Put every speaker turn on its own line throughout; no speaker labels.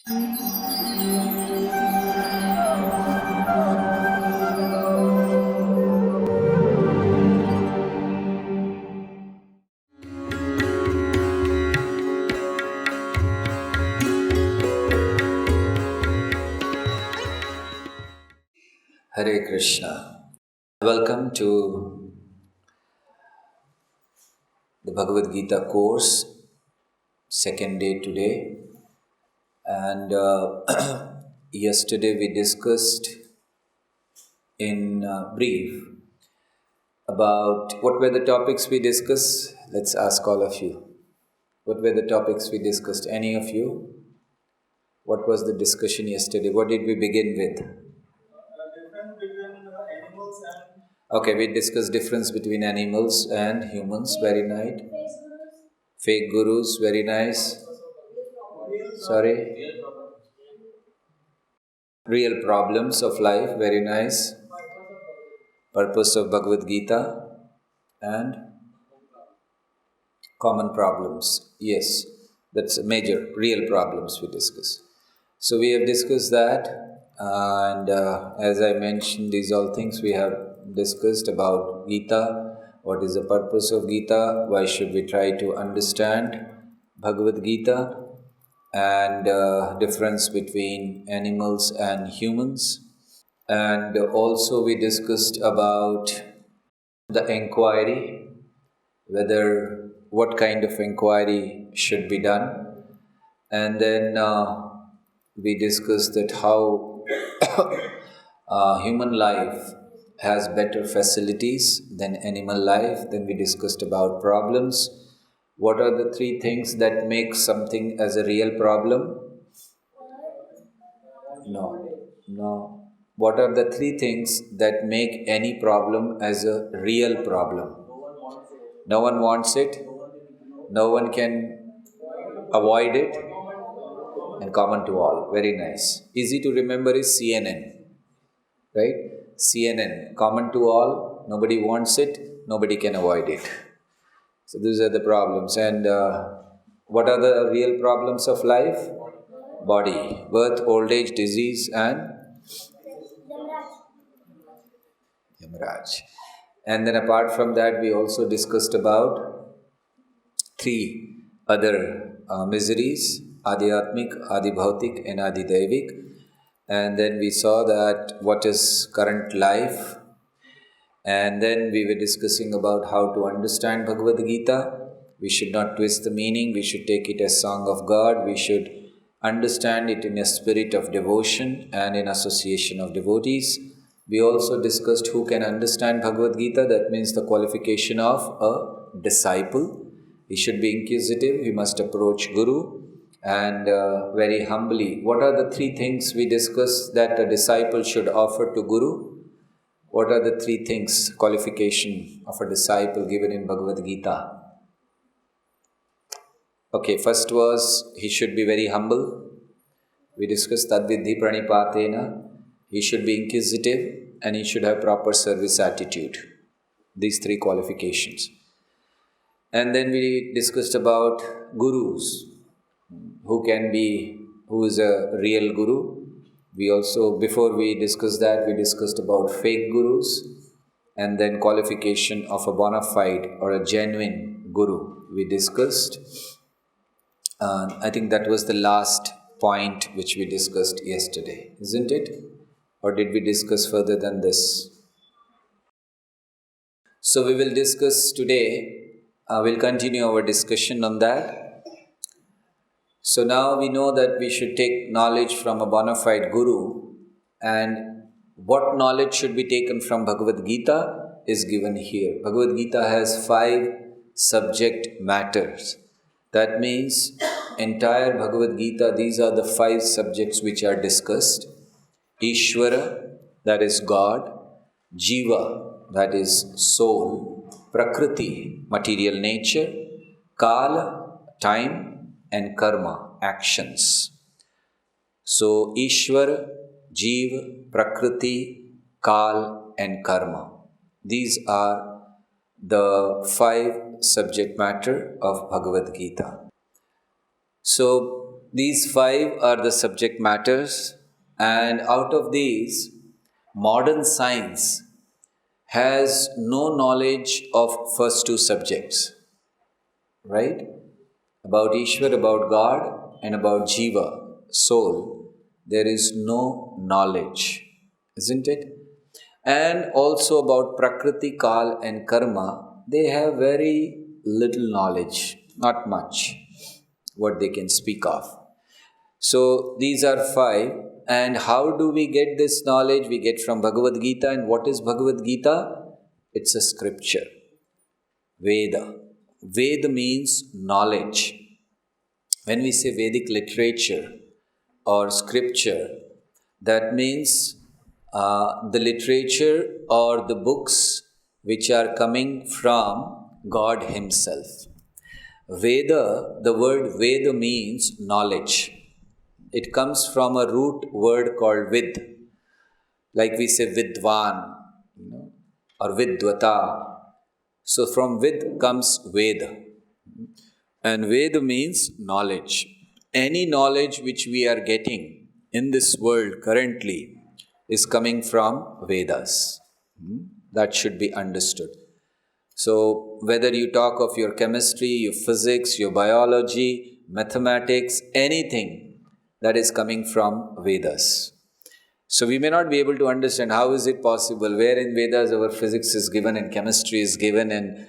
Hare Krishna. Welcome to the Bhagavad Gita course, second day today. And yesterday we discussed in brief about what were the topics we discussed. Let's ask all of you. What were the topics we discussed? Any of you? What was the discussion yesterday? What did we begin with?
Difference between animals and...
Okay, we discussed difference between animals and humans. Very nice. Fake gurus. Very nice. Sorry? Real problems of life. Very nice. Purpose of Bhagavad Gita. And common problems. Yes, that's a major, real problems we discuss. So we have discussed that, and as I mentioned, these all things we have discussed about Gita. What is the purpose of Gita? Why should we try to understand Bhagavad Gita? And difference between animals and humans. And also we discussed about the inquiry, whether what kind of inquiry should be done. And then we discussed that how human life has better facilities than animal life. Then we discussed about problems. What are the three things that make something as a real problem? No. What are the three things that make any problem as a real problem? No one wants it. No one can avoid it. And common to all. Very nice. Easy to remember is CNN. Right? CNN. Common to all. Nobody wants it. Nobody can avoid it. So these are the problems. And what are the real problems of life? Body. Birth, old age, disease and Yamaraj. And then apart from that, we also discussed about three other miseries, Adhyatmik, Adibhautik and Adidaivik. And then we saw that what is current life. And then we were discussing about how to understand Bhagavad Gita. We should not twist the meaning. We should take it as song of God. We should understand it in a spirit of devotion and in association of devotees. We also discussed who can understand Bhagavad Gita. That means the qualification of a disciple. He should be inquisitive. He must approach Guru and very humbly. What are the three things we discussed that a disciple should offer to Guru? What are the three things, qualification of a disciple given in Bhagavad Gita? Okay, first was he should be very humble. We discussed Tadvidhi Pranipatena. He should be inquisitive and he should have proper service attitude. These three qualifications. And then we discussed about gurus. Who is a real guru? We also, before we discussed that, we discussed about fake gurus and then qualification of a bona fide or a genuine guru. We discussed. I think that was the last point which we discussed yesterday, isn't it? Or did we discuss further than this? So we will discuss today, we'll continue our discussion on that. So now we know that we should take knowledge from a bona fide guru, and what knowledge should be taken from Bhagavad Gita is given here. Bhagavad Gita has 5 subject matters. That means entire Bhagavad Gita, these are the 5 subjects which are discussed. Ishvara, that is God. Jiva, that is soul. Prakriti, material nature. Kala, time. And karma, actions. So, Ishvara, Jiva, Prakriti, Kal and Karma. These are the 5 subject matter of Bhagavad Gita. So, These 5 are the subject matters, and out of these, modern science has no knowledge of first 2 subjects, right? About Ishwar, about God, and about Jiva, soul. There is no knowledge, isn't it? And also about Prakriti, Kal, and Karma, they have very little knowledge, not much, what they can speak of. So these are 5. And how do we get this knowledge? We get from Bhagavad Gita. And what is Bhagavad Gita? It's a scripture. Veda. Veda means knowledge. When we say Vedic literature or scripture, that means the literature or the books which are coming from God Himself. Veda, the word Veda means knowledge. It comes from a root word called vid, like we say vidvan, or vidvata. So from vid comes Veda. And Veda means knowledge. Any knowledge which we are getting in this world currently is coming from Vedas. That should be understood. So whether you talk of your chemistry, your physics, your biology, mathematics, anything that is coming from Vedas. So we may not be able to understand how is it possible, where in Vedas our physics is given and chemistry is given and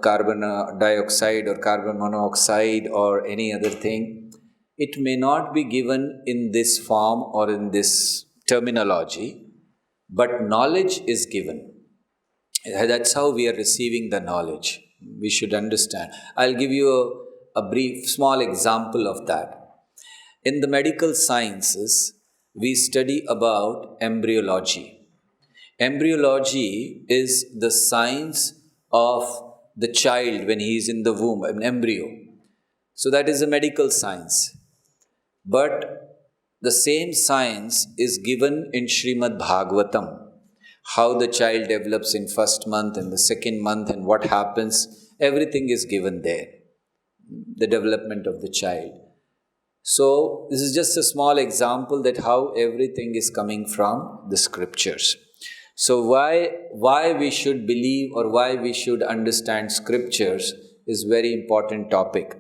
carbon dioxide or carbon monoxide or any other thing. It may not be given in this form or in this terminology, but knowledge is given. That's how we are receiving the knowledge. We should understand. I'll give you a brief, small example of that. In the medical sciences, we study about embryology. Embryology is the science of the child when he is in the womb, an embryo. So that is a medical science. But the same science is given in Srimad Bhagavatam. How the child develops in first month and the second month and what happens, everything is given there. The development of the child. So this is just a small example that how everything is coming from the scriptures. So why we should believe or why we should understand scriptures is very important topic.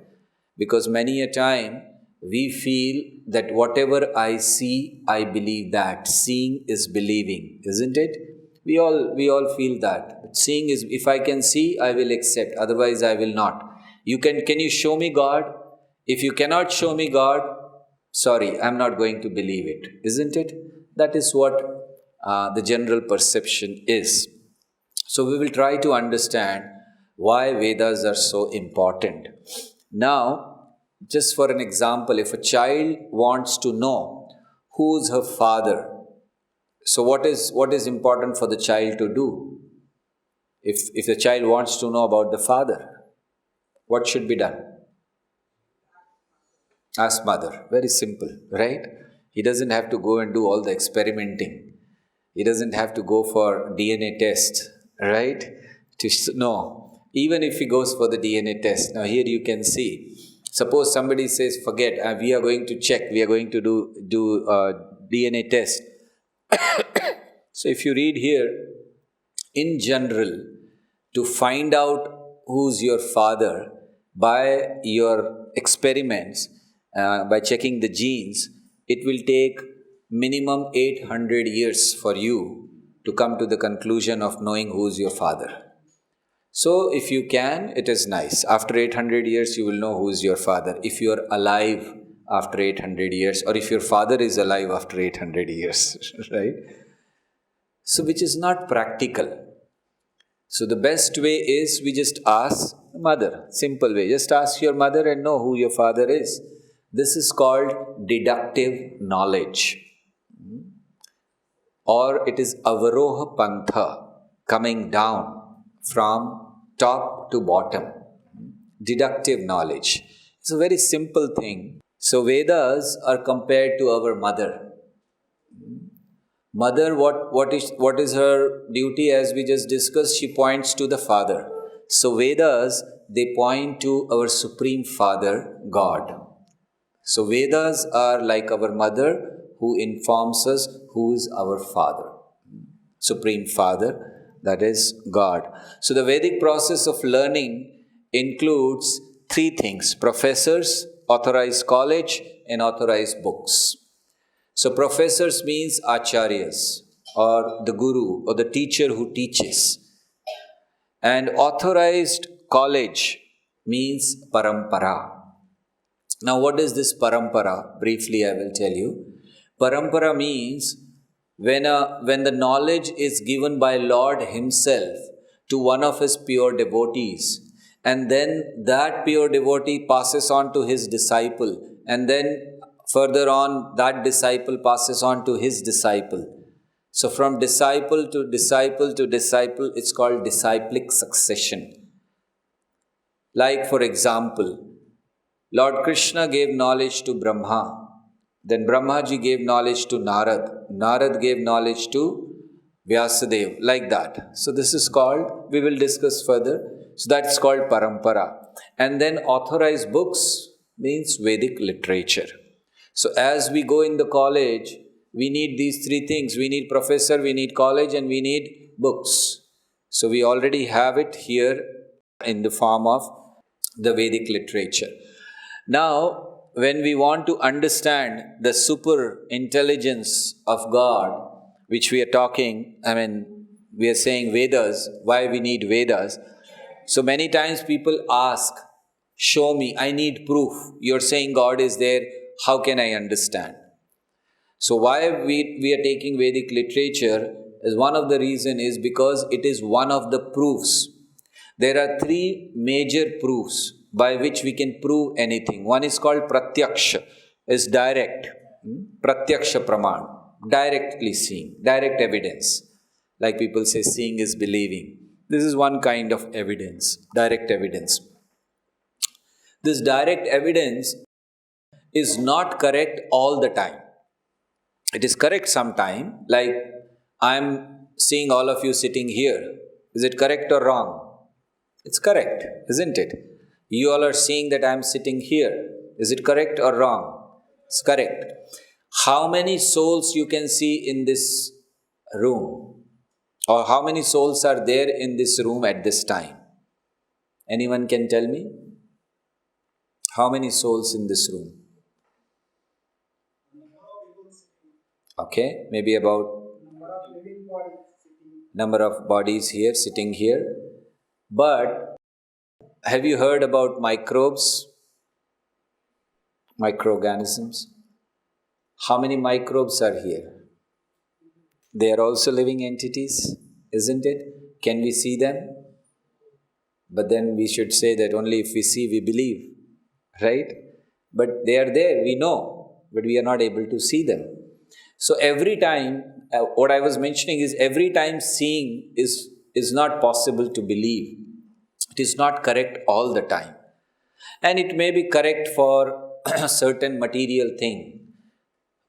Because many a time we feel that whatever I see, I believe that. Seeing is believing, isn't it? We all feel that. Seeing is, if I can see, I will accept. Otherwise, I will not. Can you show me God? If you cannot show me God, sorry, I'm not going to believe it, isn't it? That is what the general perception is. So we will try to understand why Vedas are so important. Now, just for an example, if a child wants to know who's her father, so what is important for the child to do? If the child wants to know about the father, what should be done? Ask mother. Very simple, right? He doesn't have to go and do all the experimenting. He doesn't have to go for DNA test, right? No. Even if he goes for the DNA test. Now here you can see. Suppose somebody says, forget, we are going to check. We are going to do DNA test. So if you read here, in general, to find out who's your father by your experiments, by checking the genes, it will take minimum 800 years for you to come to the conclusion of knowing who's your father. So if you can, it is nice. After 800 years, you will know who's your father. If you are alive after 800 years, or if your father is alive after 800 years, right? So which is not practical. So the best way is we just ask the mother. Simple way. Just ask your mother and know who your father is. This is called deductive knowledge. Or it is avaroha pantha, coming down from top to bottom. Deductive knowledge. It's a very simple thing. So Vedas are compared to our mother. Mother, what is her duty? As we just discussed, she points to the Father. So Vedas, they point to our Supreme Father, God. So Vedas are like our mother who informs us who is our father. Supreme Father, that is God. So the Vedic process of learning includes three things: professors, authorized college, and authorized books. So professors means acharyas, or the guru, or the teacher who teaches. And authorized college means parampara. Now, what is this parampara? Briefly, I will tell you. Parampara means when the knowledge is given by Lord Himself to one of His pure devotees, and then that pure devotee passes on to his disciple, and then further on, that disciple passes on to his disciple. So, from disciple to disciple to disciple, it's called disciplic succession. Like, for example, Lord Krishna gave knowledge to Brahma. Then Brahmaji gave knowledge to Narad. Narad gave knowledge to Vyasadeva. Like that. So this is called, we will discuss further. So that's called parampara. And then authorized books means Vedic literature. So as we go in the college, we need these three things. We need professor, we need college, and we need books. So we already have it here in the form of the Vedic literature. Now, when we want to understand the super intelligence of God, which we are talking, we are saying Vedas, why we need Vedas. So many times people ask, show me, I need proof. You're saying God is there, how can I understand? So why we are taking Vedic literature as one of the reason is because it is one of the proofs. There are three major proofs by which we can prove anything. One is called pratyaksha, is direct. Pratyaksha praman, directly seeing, direct evidence. Like people say, seeing is believing. This is one kind of evidence, direct evidence. This direct evidence is not correct all the time. It is correct sometime, like I'm seeing all of you sitting here. Is it correct or wrong? It's correct, isn't it? You all are seeing that I'm sitting here. Is it correct or wrong? It's correct. How many souls you can see in this room? Or how many souls are there in this room at this time? Anyone can tell me? How many souls in this room? Okay, maybe about number of bodies here, sitting here. But have you heard about microbes? Microorganisms? How many microbes are here? They are also living entities, isn't it? Can we see them? But then we should say that only if we see, we believe, right? But they are there, we know, but we are not able to see them. So every time, what I was mentioning is every time seeing is not possible to believe. It is not correct all the time. And it may be correct for a certain material thing.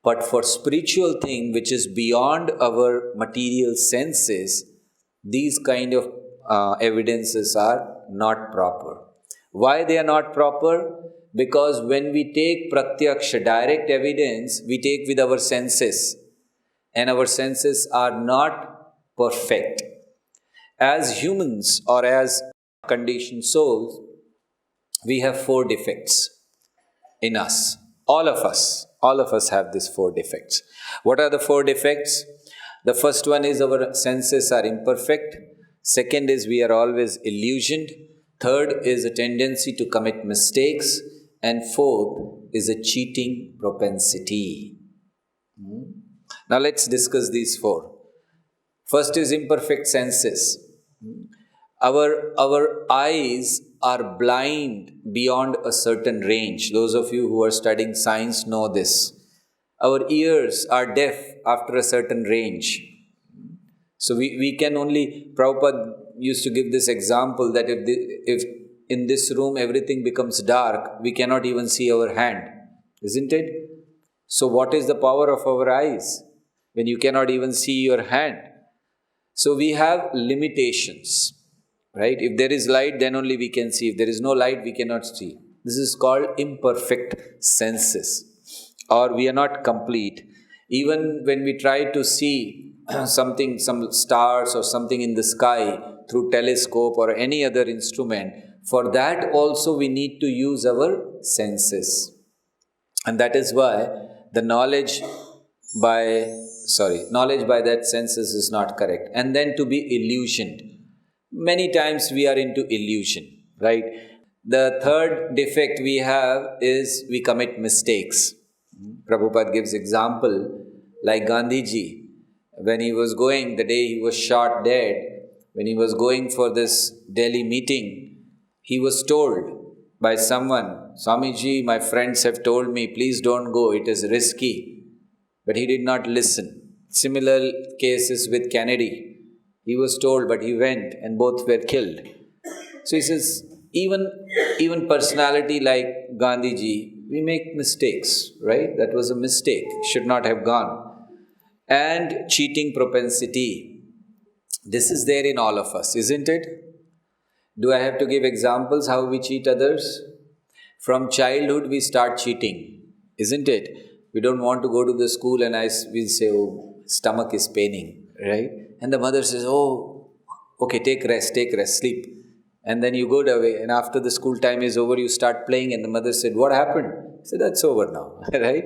But for spiritual thing which is beyond our material senses, these kind of evidences are not proper. Why they are not proper? Because when we take pratyaksha, direct evidence, we take with our senses. And our senses are not perfect. As humans or as conditioned souls, we have 4 defects in us. All of us have these 4 defects. What are the 4 defects? The first one is our senses are imperfect. Second is we are always illusioned. Third is a tendency to commit mistakes. And fourth is a cheating propensity. Now let's discuss these 4. First is imperfect senses. Our eyes are blind beyond a certain range. Those of you who are studying science know this. Our ears are deaf after a certain range. So we can only, Prabhupada used to give this example that if in this room everything becomes dark, we cannot even see our hand, isn't it? So what is the power of our eyes when you cannot even see your hand? So we have limitations. Right? If there is light, then only we can see. If there is no light, we cannot see. This is called imperfect senses. Or we are not complete. Even when we try to see something, some stars or something in the sky through telescope or any other instrument, for that also we need to use our senses. And that is why the knowledge by that senses is not correct. And then to be illusioned. Many times we are into illusion, right? The third defect we have is we commit mistakes. Prabhupada gives example like Gandhiji, when he was going, the day he was shot dead, when he was going for this Delhi meeting, he was told by someone, Swamiji, my friends have told me, please don't go, it is risky. But he did not listen. Similar cases with Kennedy. He was told, but he went and both were killed. So he says, even personality like Gandhiji, we make mistakes, right? That was a mistake, should not have gone. And cheating propensity. This is there in all of us, isn't it? Do I have to give examples how we cheat others? From childhood we start cheating, isn't it? We don't want to go to the school and we'll say, oh, stomach is paining, right? And the mother says, oh, okay, take rest, sleep. And then you go away, and after the school time is over, you start playing, and the mother said, what happened? I said, that's over now, right?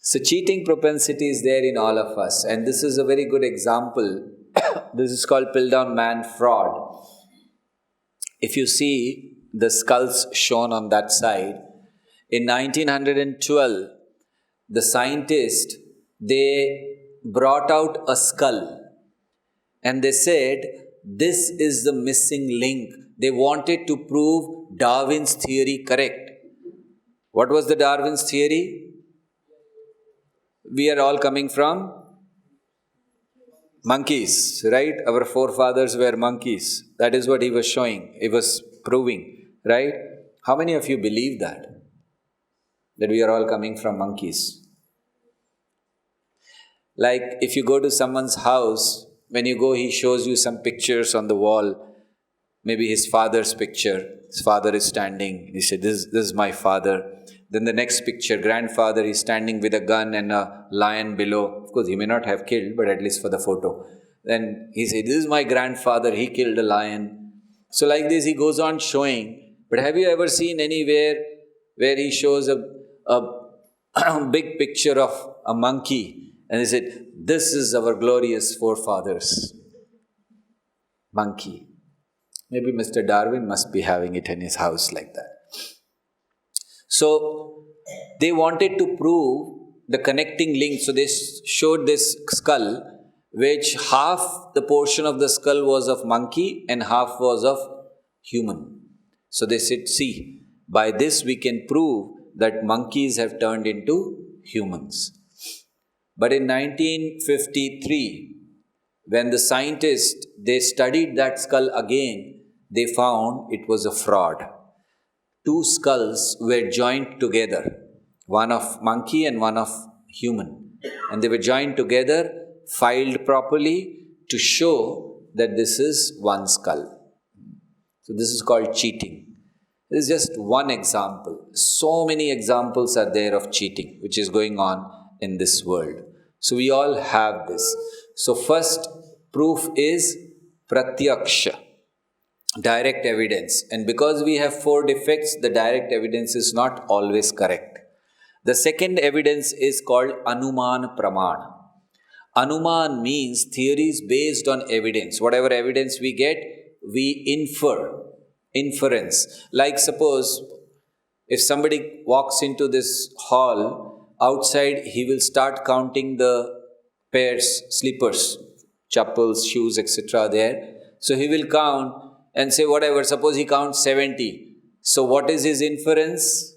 So cheating propensity is there in all of us, and this is a very good example. This is called Piltdown Man fraud. If you see the skulls shown on that side, in 1912, the scientists, they brought out a skull and they said, this is the missing link. They wanted to prove Darwin's theory correct. What was the Darwin's theory? We are all coming from monkeys, right? Our forefathers were monkeys. That is what he was showing. He was proving, right? How many of you believe that? That we are all coming from monkeys? Like if you go to someone's house, when you go, he shows you some pictures on the wall. Maybe his father's picture. His father is standing. He said, this is my father. Then the next picture, grandfather is standing with a gun and a lion below. Of course, he may not have killed, but at least for the photo. Then he said, this is my grandfather. He killed a lion. So like this, he goes on showing. But have you ever seen anywhere where he shows a big picture of a monkey? And he said, this is our glorious forefathers. Monkey. Maybe Mr. Darwin must be having it in his house like that. So, they wanted to prove the connecting link. So, they showed this skull, which half the portion of the skull was of monkey and half was of human. So, they said, see, by this we can prove that monkeys have turned into humans. But in 1953, when the scientists, they studied that skull again, they found it was a fraud. Two skulls were joined together, one of monkey and one of human. And they were joined together, filed properly to show that this is one skull. So this is called cheating. This is just one example. So many examples are there of cheating, which is going on in this world. So we all have this. So first proof is pratyaksha, direct evidence. And because we have 4 defects, the direct evidence is not always correct. The second evidence is called anuman praman. Anuman means theories based on evidence. Whatever evidence we get, we inference. Like suppose, if somebody walks into this hall, outside he will start counting the pairs, slippers, chappals, shoes, etc. there. So he will count and say whatever, suppose he counts 70. So what is his inference?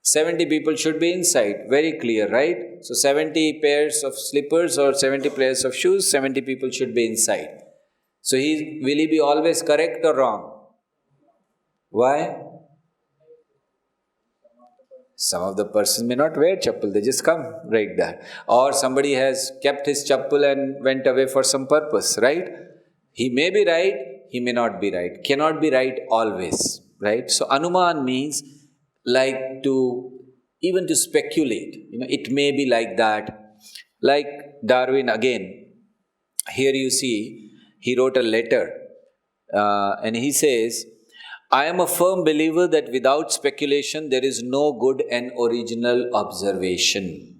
70 people should be inside. Very clear, right? So 70 pairs of slippers or 70 pairs of shoes, 70 people should be inside. So will he be always correct or wrong? Why? Some of the persons may not wear chappal, they just come right there. Or somebody has kept his chappal and went away for some purpose, right? He may be right, he may not be right. Cannot be right always. right? So Anuman means like even to speculate. It may be like that. Like Darwin again, here you see, he wrote a letter and he says, I am a firm believer that without speculation there is no good and original observation.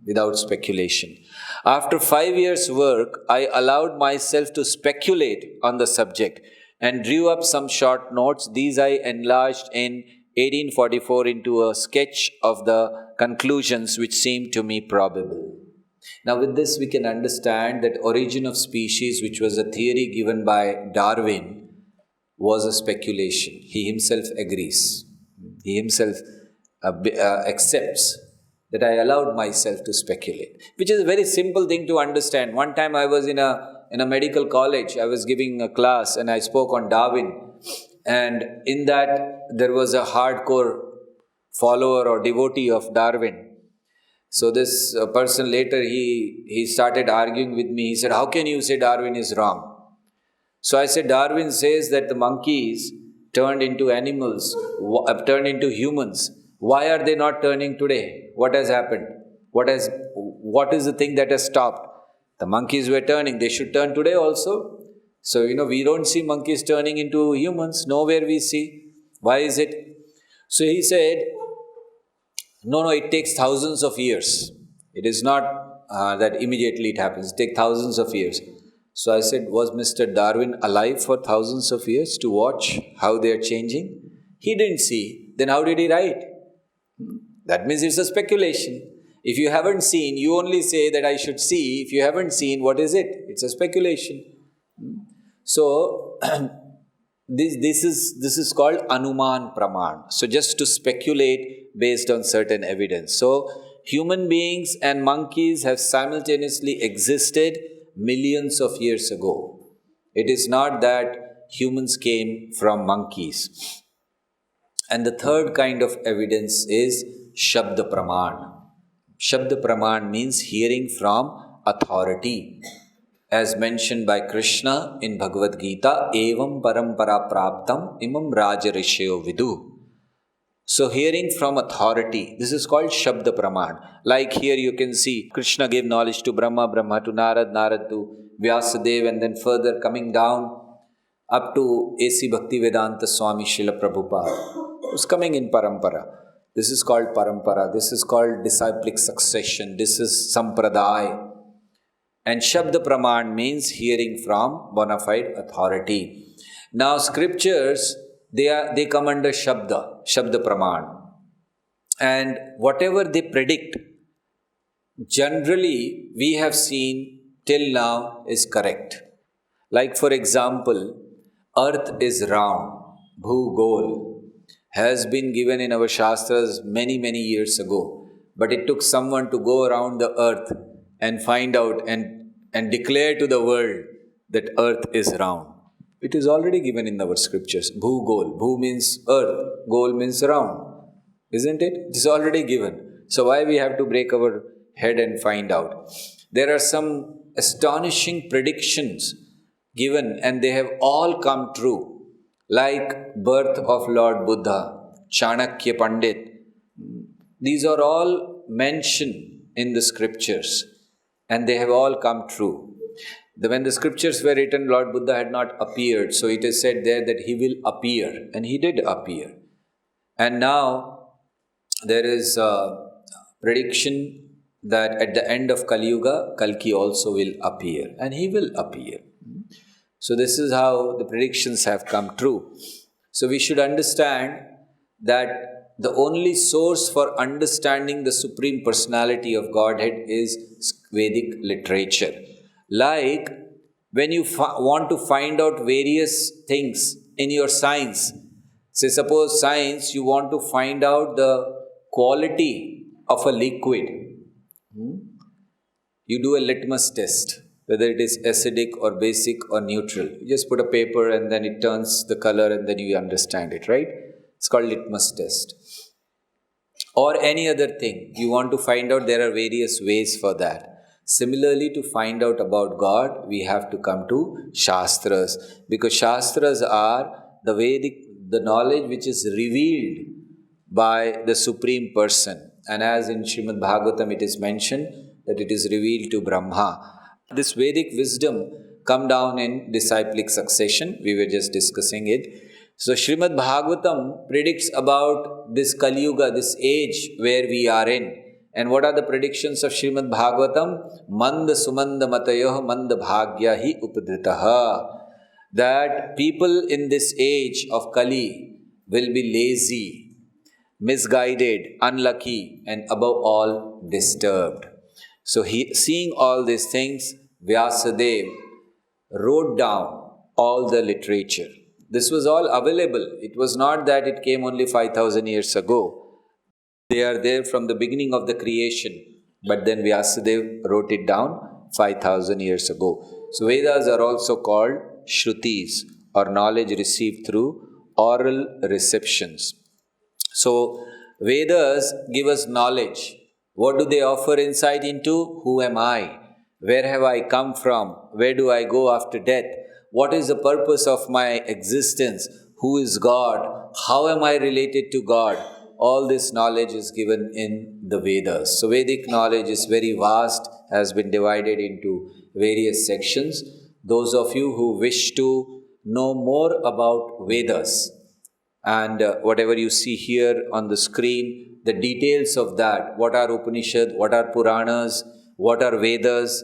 Without speculation. After 5 years' work, I allowed myself to speculate on the subject and drew up some short notes. These I enlarged in 1844 into a sketch of the conclusions which seemed to me probable. Now, with this, we can understand that origin of species, which was a theory given by Darwin, was a speculation. He himself agrees. He himself accepts that I allowed myself to speculate, which is a very simple thing to understand. One time I was in a medical college, I was giving a class and I spoke on Darwin. And in that, there was a hardcore follower or devotee of Darwin. So this person later, he started arguing with me. He said, how can you say Darwin is wrong? So I said, Darwin says that the monkeys turned into animals, turned into humans. Why are they not turning today? What has happened? What is the thing that has stopped? The monkeys were turning. They should turn today also. So, we don't see monkeys turning into humans. Nowhere we see. Why is it? So he said, no, it takes thousands of years. It is not that immediately it happens. It takes thousands of years. So I said, was Mr. Darwin alive for thousands of years to watch how they are changing? He didn't see. Then how did he write? That means it's a speculation. If you haven't seen, you only say that I should see. If you haven't seen, what is it? It's a speculation. So this is called Anuman Praman. So just to speculate based on certain evidence. So human beings and monkeys have simultaneously existed millions of years ago. It is not that humans came from monkeys. And the third kind of evidence is Shabda Praman. Shabda Praman means hearing from authority. As mentioned by Krishna in Bhagavad Gita, Evam Parampara Praptam Imam Raja Rishyo Vidu. So hearing from authority, this is called Shabda Praman. Like here you can see, Krishna gave knowledge to Brahma, Brahma to Narad, Narad to Vyasadeva, and then further coming down up to A.C. Bhaktivedanta Swami Srila Prabhupada, who's coming in Parampara. This is called Parampara, this is called disciplic succession, this is Sampradaya. And Shabda Praman means hearing from bona fide authority. Now scriptures, they come under Shabda Praman. And whatever they predict, generally we have seen till now is correct. Like for example, earth is round, Bhugol, has been given in our Shastras many years ago. But it took someone to go around the earth and find out and declare to the world that earth is round. It is already given in our scriptures. Bhugol. Bhu means earth. Gol means round. Isn't it? It is already given. So why we have to break our head and find out? There are some astonishing predictions given and they have all come true. Like birth of Lord Buddha, Chanakya Pandit. These are all mentioned in the scriptures and they have all come true. When the scriptures were written, Lord Buddha had not appeared. So it is said there that he will appear. And he did appear. And now there is a prediction that at the end of Kali Yuga, Kalki also will appear. And he will appear. So this is how the predictions have come true. So we should understand that the only source for understanding the Supreme Personality of Godhead is Vedic literature. Like when you want to find out various things in your science, say suppose science, you want to find out the quality of a liquid. You do a litmus test, whether it is acidic or basic or neutral. You just put a paper and then it turns the color and then you understand it, right? It's called litmus test. Or any other thing, you want to find out, there are various ways for that. Similarly, to find out about God, we have to come to Shastras. Because Shastras are the Vedic, the knowledge which is revealed by the Supreme Person. And as in Srimad Bhagavatam it is mentioned that it is revealed to Brahma. This Vedic wisdom come down in disciplic succession. We were just discussing it. So Srimad Bhagavatam predicts about this Kali Yuga, this age where we are in. And what are the predictions of Srimad Bhagavatam? Manda sumanda matayoh manda bhagya hi upadritaha. That people in this age of Kali will be lazy, misguided, unlucky, and above all, disturbed. So seeing all these things, Vyasadeva wrote down all the literature. This was all available. It was not that it came only 5,000 years ago. They are there from the beginning of the creation. But then Vyasadeva wrote it down 5,000 years ago. So Vedas are also called Shrutis, or knowledge received through oral receptions. So Vedas give us knowledge. What do they offer insight into? Who am I? Where have I come from? Where do I go after death? What is the purpose of my existence? Who is God? How am I related to God? All this knowledge is given in the Vedas. So Vedic knowledge is very vast, has been divided into various sections. Those of you who wish to know more about Vedas, and whatever you see here on the screen, the details of that, what are Upanishad, what are Puranas, what are Vedas.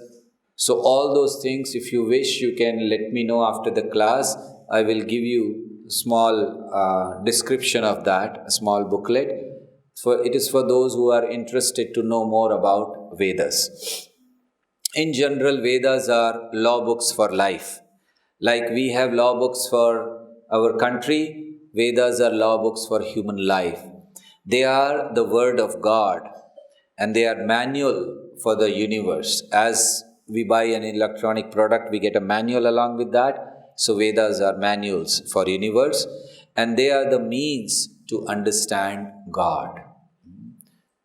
So all those things, if you wish, you can let me know after the class. I will give you a small description of that, a small booklet. It is for those who are interested to know more about Vedas. In general, Vedas are law books for life. Like we have law books for our country, Vedas are law books for human life. They are the word of God, and they are manual for the universe. As we buy an electronic product, we get a manual along with that. So Vedas are manuals for universe, and they are the means to understand God.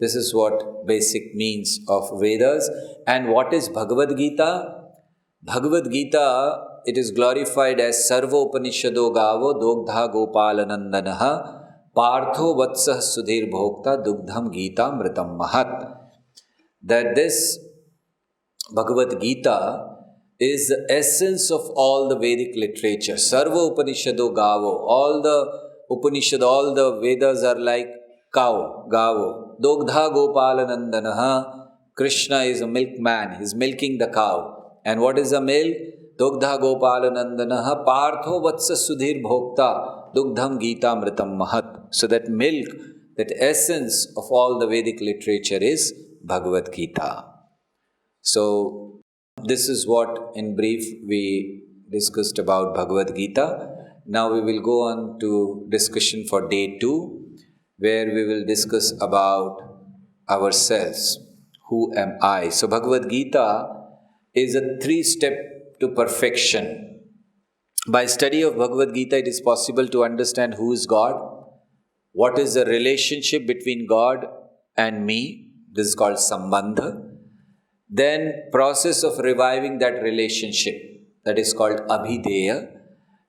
This is what basic means of Vedas. And what is Bhagavad Gita? Bhagavad Gita, it is glorified as Sarva Upanishado Gavo Dogdha Gopalanandanaha Partho Vatsah Sudhir Bhokta Dugdham Gita Mritam Mahat. That this Bhagavad Gita is the essence of all the Vedic literature. Sarva Upanishado Gavo. All the Upanishad, all the Vedas are like cow, Gavo. Dogdha Gopalanandanaha. Krishna is a milkman. He is milking the cow. And what is the milk? Dogdha Gopalanandanaha Partho Vatsa Sudhir Bhokta Dugdham Gita Mritam Mahat. So that milk, that essence of all the Vedic literature is Bhagavad Gita. So this is what in brief we discussed about Bhagavad Gita. Now we will go on to discussion for day 2, where we will discuss about ourselves. Who am I? So Bhagavad Gita is a 3-step to perfection. By study of Bhagavad Gita, it is possible to understand who is God, what is the relationship between God and me. This is called Sambandha. Then process of reviving that relationship, that is called Abhideya,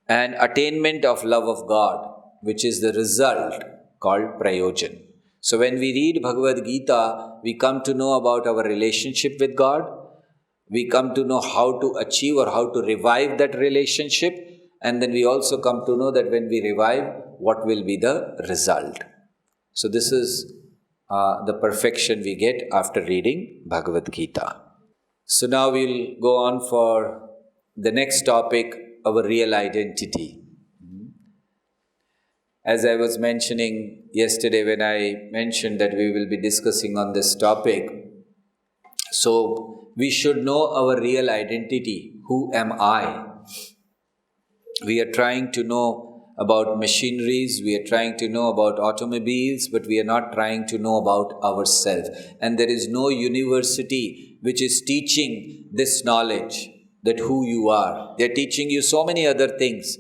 and attainment of love of God, which is the result called Prayojan. So when we read Bhagavad Gita, we come to know about our relationship with God. We come to know how to achieve or how to revive that relationship. And then we also come to know that when we revive, what will be the result. So this is the perfection we get after reading Bhagavad Gita. So now we'll go on for the next topic, our real identity. As I was mentioning yesterday when I mentioned that we will be discussing on this topic, so we should know our real identity. Who am I? We are trying to know about machineries, we are trying to know about automobiles, but we are not trying to know about ourselves. And there is no university which is teaching this knowledge, that who you are. They are teaching you so many other things,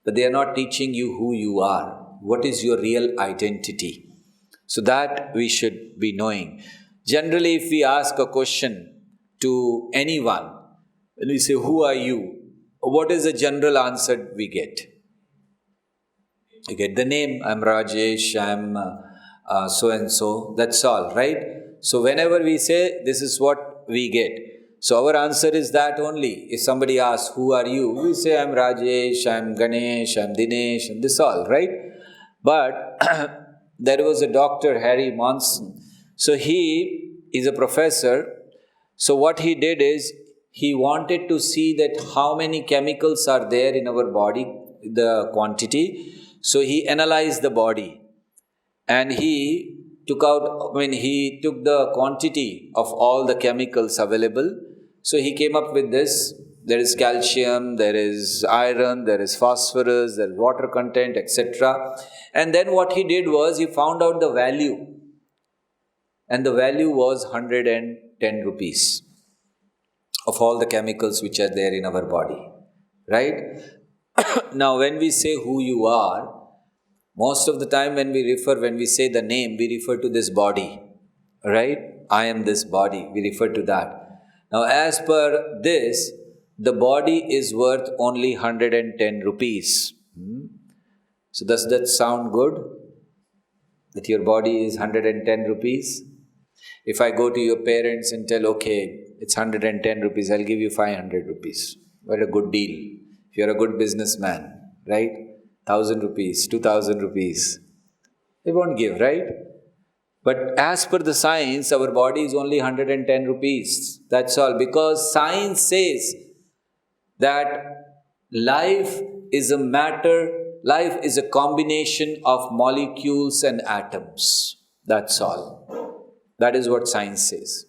but they are not teaching you who you are. What is your real identity? So that we should be knowing. Generally, if we ask a question to anyone, when we say, who are you? What is the general answer we get? You get the name, I'm Rajesh, I'm so and so, that's all, right? So whenever we say this is what we get. So our answer is that only. If somebody asks, who are you? We say, I'm Rajesh, I'm Ganesh, I'm Dinesh, and this all, right? But there was a doctor, Harry Monson. So he is a professor. So what he did is, he wanted to see that how many chemicals are there in our body, the quantity. So he analyzed the body and he he took the quantity of all the chemicals available. So he came up with this. There is calcium, there is iron, there is phosphorus, there is water content, etc. And then what he did was, he found out the value. And the value was 110 rupees of all the chemicals which are there in our body. Right? Now, when we say who you are, most of the time when we say the name, we refer to this body, right? I am this body, we refer to that. Now, as per this, the body is worth only 110 rupees. So does that sound good? That your body is 110 rupees? If I go to your parents and tell, okay, it's 110 rupees, I'll give you 500 rupees. What a good deal. If you're a good businessman, right? 1,000 rupees, 2,000 rupees. They won't give, right? But as per the science, our body is only 110 rupees. That's all. Because science says that life is a combination of molecules and atoms. That's all. That is what science says.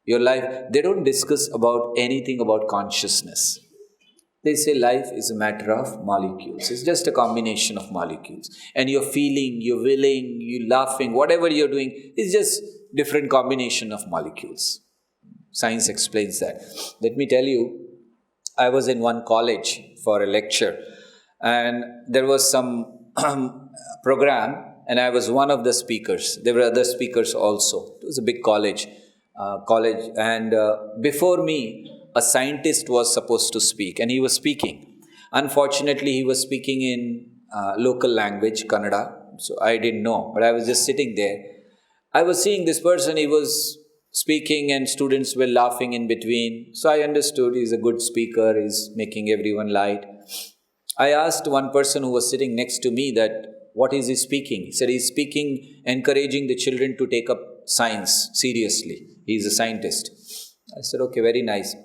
Your life, they don't discuss about anything about consciousness. They say life is a matter of molecules. It's just a combination of molecules. And you're feeling, you're willing, you're laughing, whatever you're doing, is just different combination of molecules. Science explains that. Let me tell you, I was in one college for a lecture, and there was some program, and I was one of the speakers. There were other speakers also. It was a big college, and before me, a scientist was supposed to speak, and he was speaking. Unfortunately, he was speaking in local language, Kannada, so I didn't know, but I was just sitting there. I was seeing this person, he was speaking and students were laughing in between. So I understood he's a good speaker, he's making everyone light. I asked one person who was sitting next to me that, what is he speaking? He said he's speaking, encouraging the children to take up science seriously. He's a scientist. I said, okay, very nice.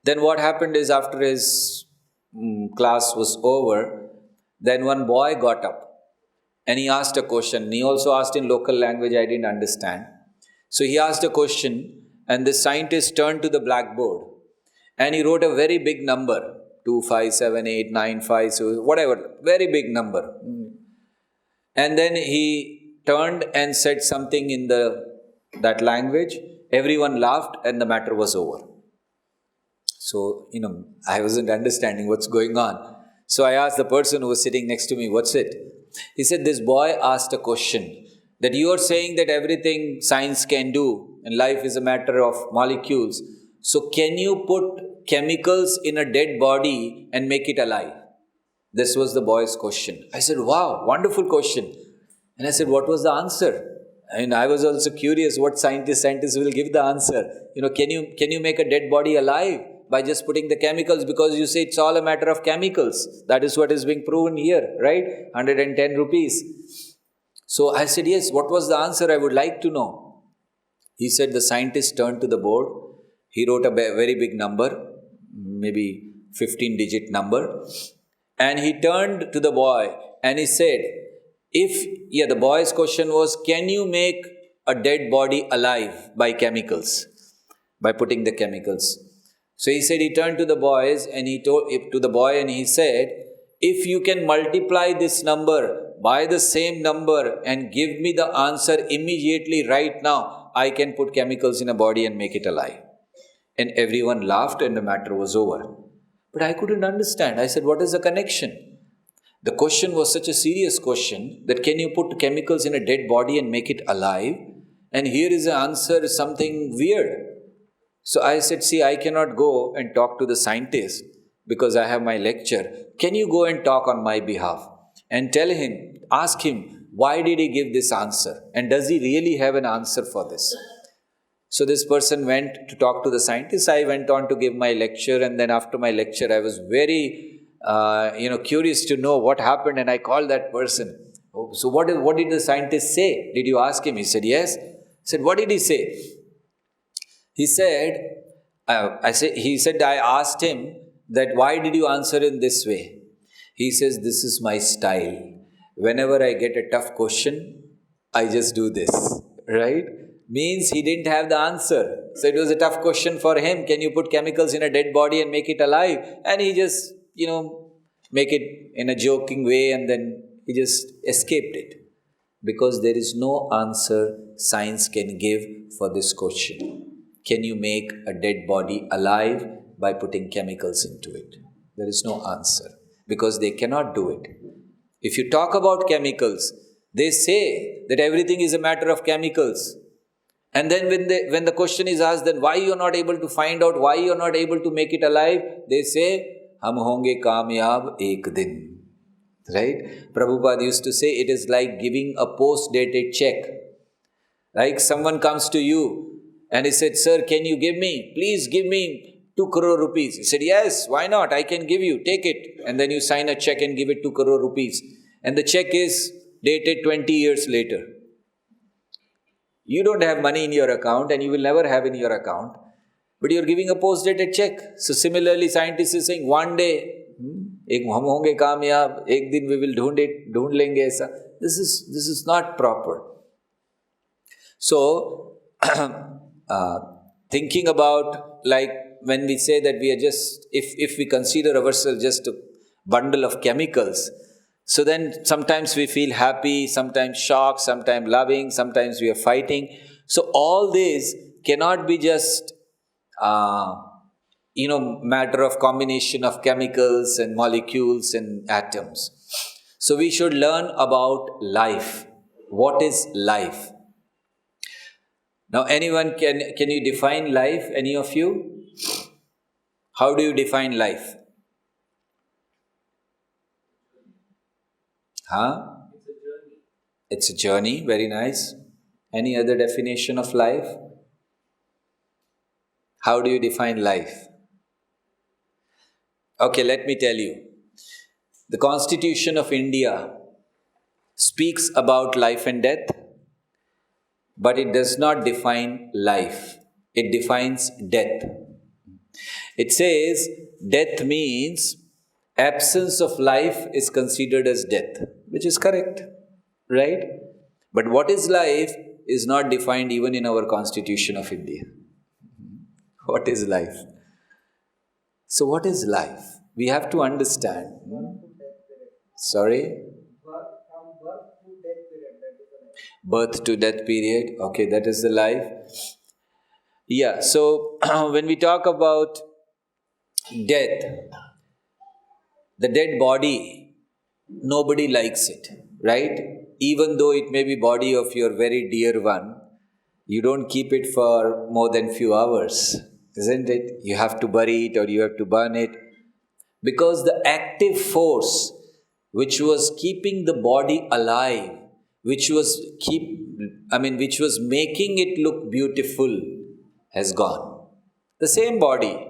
Then what happened is, after his class was over, then one boy got up and he asked a question. He also asked in local language, I didn't understand. So he asked a question, and the scientist turned to the blackboard and he wrote a very big number, 257895, so whatever, very big number. And then he turned and said something in that language. Everyone laughed and the matter was over. So, I wasn't understanding what's going on. So I asked the person who was sitting next to me, what's it? He said, this boy asked a question, that you are saying that everything science can do and life is a matter of molecules. So can you put chemicals in a dead body and make it alive? This was the boy's question. I said, wow, wonderful question. And I said, what was the answer? And I was also curious what scientists will give the answer. Can you make a dead body alive by just putting the chemicals? Because you say it's all a matter of chemicals. That is what is being proven here, right? 110 rupees. So I said, yes, what was the answer? I would like to know. He said the scientist turned to the board. He wrote a very big number, maybe 15-digit number. And he turned to the boy and he said, the boy's question was, can you make a dead body alive by chemicals, by putting the chemicals? So he said, he turned to the boys and he told to the boy and he said, if you can multiply this number by the same number and give me the answer immediately right now, I can put chemicals in a body and make it alive. And everyone laughed and the matter was over. But I couldn't understand. I said, what is the connection? The question was such a serious question that can you put chemicals in a dead body and make it alive? And here is the answer, something weird. So I said, see, I cannot go and talk to the scientist because I have my lecture. Can you go and talk on my behalf? And tell him, ask him, why did he give this answer? And does he really have an answer for this? So this person went to talk to the scientist. I went on to give my lecture, and then after my lecture, I was very, curious to know what happened, and I called that person. Oh, so what did the scientist say? Did you ask him? He said, yes. I said, what did he say? He said, I asked him that why did you answer in this way? He says, this is my style. Whenever I get a tough question, I just do this, right? Means he didn't have the answer. So it was a tough question for him. Can you put chemicals in a dead body and make it alive? And he just, make it in a joking way, and then he just escaped it. Because there is no answer science can give for this question. Can you make a dead body alive by putting chemicals into it? There is no answer. Because they cannot do it. If you talk about chemicals, they say that everything is a matter of chemicals. And then when the question is asked, then why you are not able to find out, why you are not able to make it alive, they say, Hum honge kamyab ek din. Right? Prabhupada used to say, it is like giving a post-dated check. Like someone comes to you and he said, sir, can you please give me 2 crore rupees. He said, yes, why not? I can give you, take it. And then you sign a check and give it 2 crore rupees. And the check is dated 20 years later. You don't have money in your account, and you will never have in your account, but you're giving a post-dated check. So similarly, scientists is saying, one day, ek hum honge kamyab, ek din we will dhoond lenge aisa. This is not proper. So, thinking about, like, when we say that we are just, if we consider ourselves just a bundle of chemicals, so then sometimes we feel happy, sometimes shocked, sometimes loving, sometimes we are fighting. So all this cannot be just, matter of combination of chemicals and molecules and atoms. So we should learn about life. What is life? Now anyone, can you define life, any of you? How do you define life? It's a journey, very nice. Any other definition of life? How do you define life? Okay, let me tell you. The Constitution of India speaks about life and death, but it does not define life. It defines death. It says death means absence of life is considered as death, which is correct, right? But what is life is not defined even in our Constitution of India. What is life? So what is life? We have to understand. Sorry? Birth to death period. Okay, that is the life. Yeah, so when we talk about death, the dead body, nobody likes it, right? Even though it may be body of your very dear one, you don't keep it for more than few hours, isn't it? You have to bury it or you have to burn it. Because the active force which was keeping the body alive, which was making it look beautiful, has gone. The same body,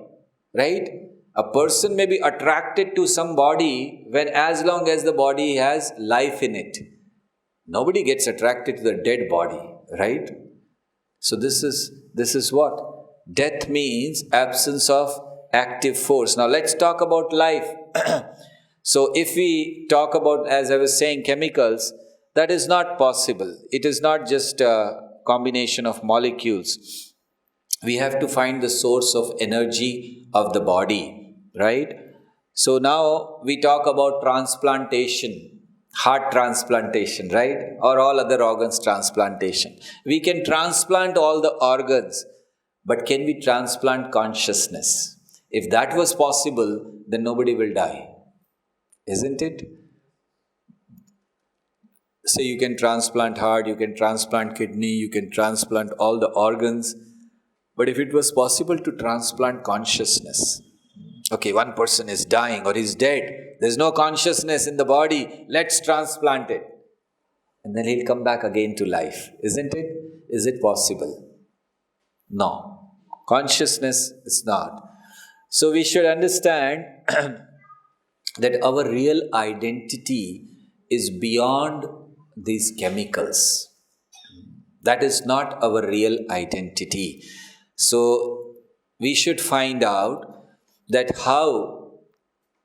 right? A person may be attracted to some body when, as long as the body has life in it. Nobody gets attracted to the dead body, right? So this is what? Death means absence of active force. Now let's talk about life. So if we talk about, as I was saying, chemicals, that is not possible. It is not just a combination of molecules. We have to find the source of energy of the body, right? So now we talk about transplantation, heart transplantation, right? Or all other organs transplantation. We can transplant all the organs, but can we transplant consciousness? If that was possible, then nobody will die, isn't it? So you can transplant heart, you can transplant kidney, you can transplant all the organs. But if it was possible to transplant consciousness, Okay, one person is dying or is dead. There's no consciousness in the body. Let's transplant it. And then he'll come back again to life. Isn't it? Is it possible? No. Consciousness is not. So we should understand that our real identity is beyond these chemicals. That is not our real identity. So we should find out that how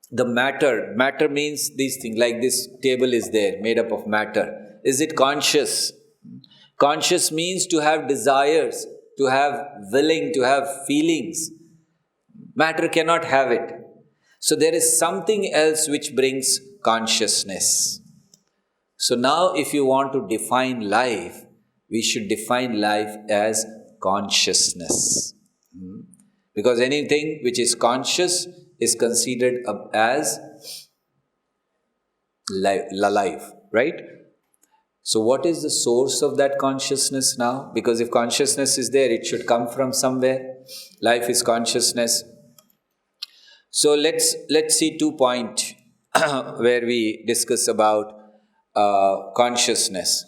the matter means these things, like this table is there, made up of matter. Is it conscious? Conscious means to have desires, to have willing, to have feelings. Matter cannot have it. So there is something else which brings consciousness. So now if you want to define life, we should define life as consciousness. Because anything which is conscious is considered as life, right? So what is the source of that consciousness now? Because if consciousness is there, it should come from somewhere. Life is consciousness. So let's see 2 points where we discuss about consciousness.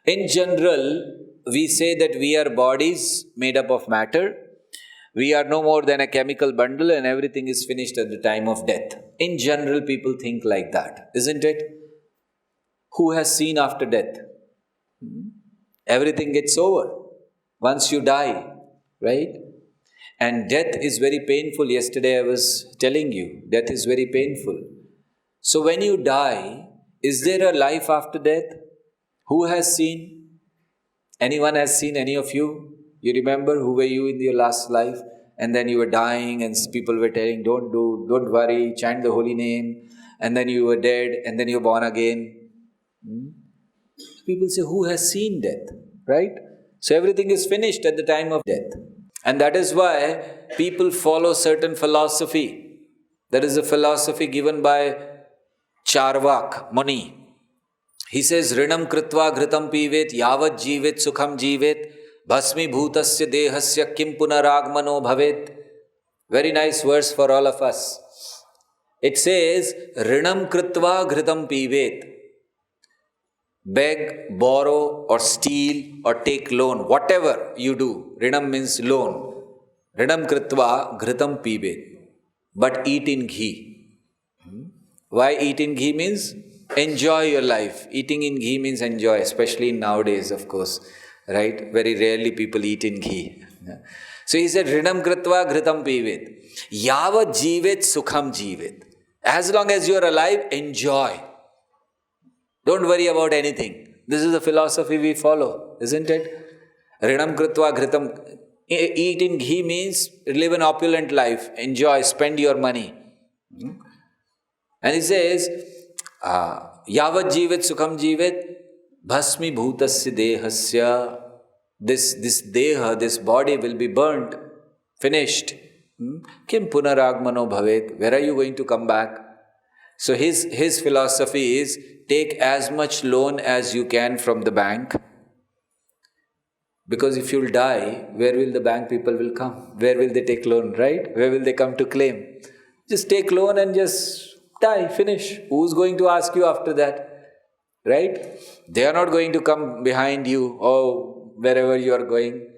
In general, we say that we are bodies made up of matter. We are no more than a chemical bundle and everything is finished at the time of death. In general, people think like that, isn't it? Who has seen after death? Everything gets over once you die, right? And death is very painful. Yesterday I was telling you, death is very painful. So when you die, is there a life after death? Who has seen? Anyone has seen, any of you? You remember who were you in your last life? And then you were dying and people were telling, don't worry, chant the holy name. And then you were dead and then you were born again. People say, who has seen death? Right? So everything is finished at the time of death. And that is why people follow certain philosophy. There is a philosophy given by Charvak Muni. He says, Rinam kritva ghritam pivet yavat jivet sukham jivet bhasmi bhutasya dehasya kim punaragmano bhavet. Very nice verse for all of us. It says, Rinam kritva ghritam pivet. Beg, borrow or steal or take loan, whatever you do. Rinam means loan. Rinam kritva ghritam pivet. But eat in ghee. Why eat in ghee means? Enjoy your life. Eating in ghee means enjoy, especially nowadays, of course. Right? Very rarely people eat in ghee. So he said, Rinam kritva ghritam pivet. Yavat jivet sukham jivet. As long as you are alive, enjoy. Don't worry about anything. This is the philosophy we follow, isn't it? Rinam kritva ghritam. Eat in ghee means live an opulent life. Enjoy, spend your money. And he says, Yavat jivet sukham jivet bhasmi bhutasya dehasya. This deha, this body will be burnt, finished. Kim punaragmano bhavet. Where are you going to come back? So his philosophy is, take as much loan as you can from the bank. Because if you'll die, where will the bank people will come? Where will they take loan, right? Where will they come to claim? Just take loan and just die, finish. Who's going to ask you after that? Right? They are not going to come behind you, or wherever you are going.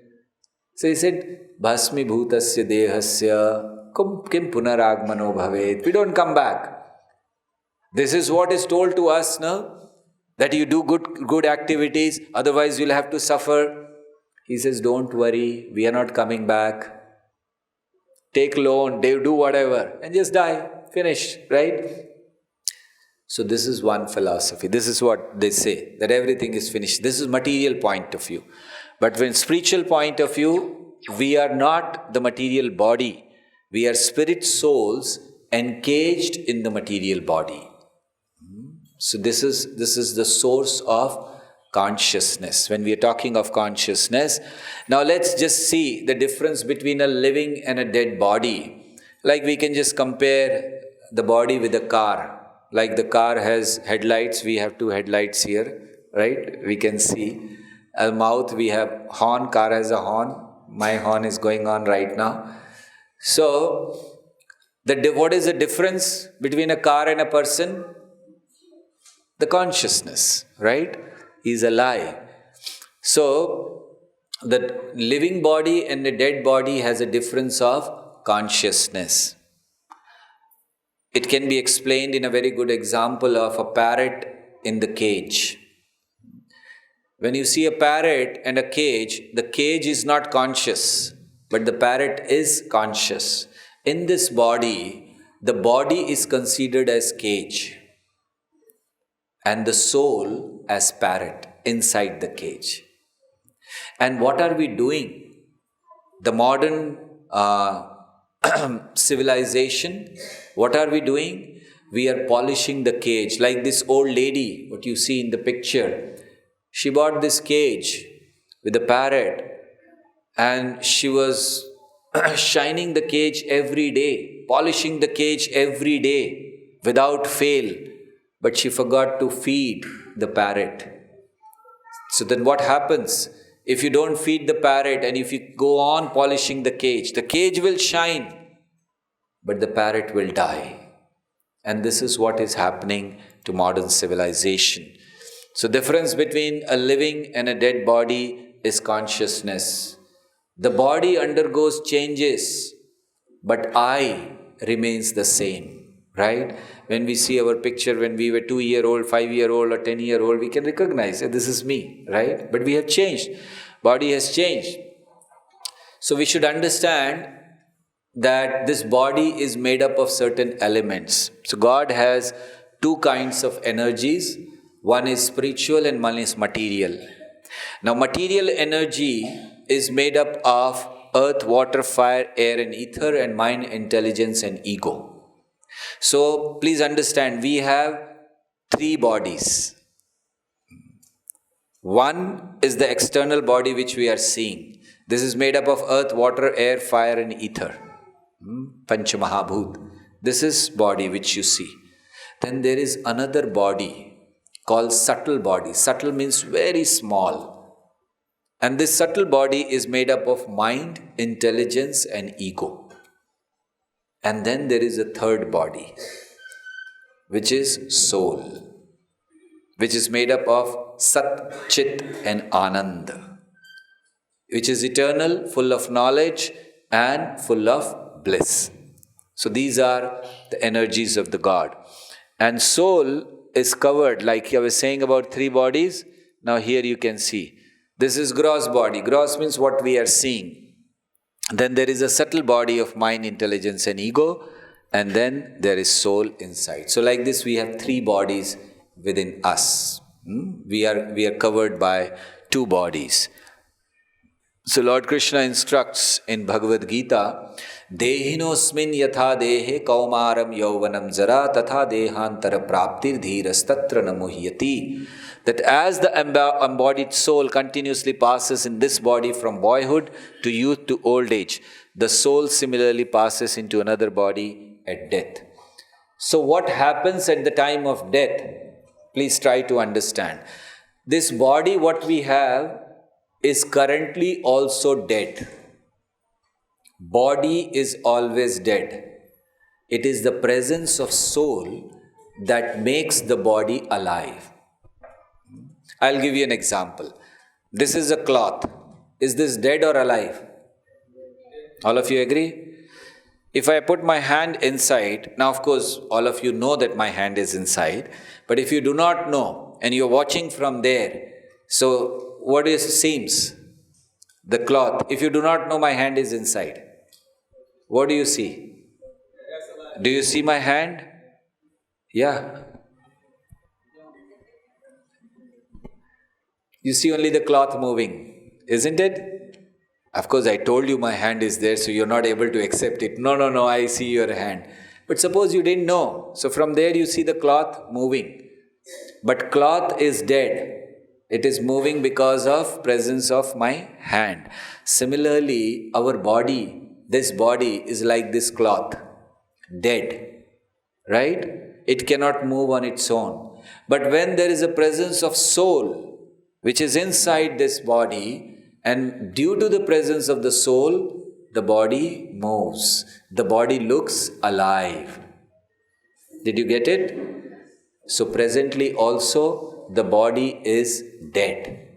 So he said, Bhasmi bhutasya dehasya kim punaragmano bhavet. We don't come back. This is what is told to us now, that you do good activities, otherwise you'll have to suffer. He says, don't worry, we are not coming back. Take loan, do whatever, and just die, finish, right? So this is one philosophy. This is what they say, that everything is finished. This is material point of view. But from spiritual point of view, we are not the material body. We are spirit souls encaged in the material body. So this is the source of consciousness. When we are talking of consciousness, now let's just see the difference between a living and a dead body. Like we can just compare the body with a car. Like the car has headlights, we have two headlights here, right? We can see. A mouth, we have horn, car has a horn. My horn is going on right now. So What is the difference between a car and a person? The consciousness, right? Is a lie. So, the living body and the dead body has a difference of consciousness. It can be explained in a very good example of a parrot in the cage. When you see a parrot and a cage, the cage is not conscious, but the parrot is conscious. In this body, the body is considered as cage and the soul as parrot inside the cage. And what are we doing? The modern civilization, what are we doing? We are polishing the cage. Like this old lady, what you see in the picture. She bought this cage with a parrot and she was shining the cage every day, polishing the cage every day without fail. But she forgot to feed the parrot. So then what happens? If you don't feed the parrot and if you go on polishing the cage will shine, but the parrot will die. And this is what is happening to modern civilization. So difference between a living and a dead body is consciousness. The body undergoes changes, but I remains the same, right? When we see our picture when we were 2-year-old, 5-year-old or 10-year-old, we can recognize that this is me, right? But we have changed. Body has changed. So we should understand that this body is made up of certain elements. So God has two kinds of energies. One is spiritual and one is material. Now material energy is made up of earth, water, fire, air and ether, and mind, intelligence and ego. So please understand, we have 3 bodies. One is the external body which we are seeing. This is made up of earth, water, air, fire and ether. Pancha Mahabhut. This is body which you see. Then there is another body called subtle body. Subtle means very small. And this subtle body is made up of mind, intelligence and ego. And then there is a third body, which is soul, which is made up of Sat, Chit and Ananda, which is eternal, full of knowledge and full of bliss. So these are the energies of the God. And soul is covered, like I was saying about 3 bodies. Now here you can see. This is gross body. Gross means what we are seeing. Then there is a subtle body of mind, intelligence and ego. And then there is soul inside. So like this we have 3 bodies within us. We are covered by 2 bodies. So Lord Krishna instructs in Bhagavad Gita, Dehinosmin yatha dehe kaumaram yauvanam zara tatha dehantara praptir dhirastatra namuhyati. That as the embodied soul continuously passes in this body from boyhood to youth to old age, the soul similarly passes into another body at death. So what happens at the time of death? Please try to understand. This body what we have is currently also dead. Body is always dead. It is the presence of soul that makes the body alive. I'll give you an example. This is a cloth. Is this dead or alive? All of you agree? If I put my hand inside, now of course all of you know that my hand is inside, but if you do not know and you're watching from there, so what seems? The cloth. If you do not know my hand is inside, what do you see? Do you see my hand? Yeah. You see only the cloth moving, isn't it? Of course, I told you my hand is there, so you're not able to accept it. No, I see your hand. But suppose you didn't know. So from there you see the cloth moving. But cloth is dead. It is moving because of presence of my hand. Similarly, our body, this body is like this cloth, dead, right? It cannot move on its own. But when there is a presence of soul, which is inside this body, and due to the presence of the soul, the body moves. The body looks alive. Did you get it? So presently also the body is dead.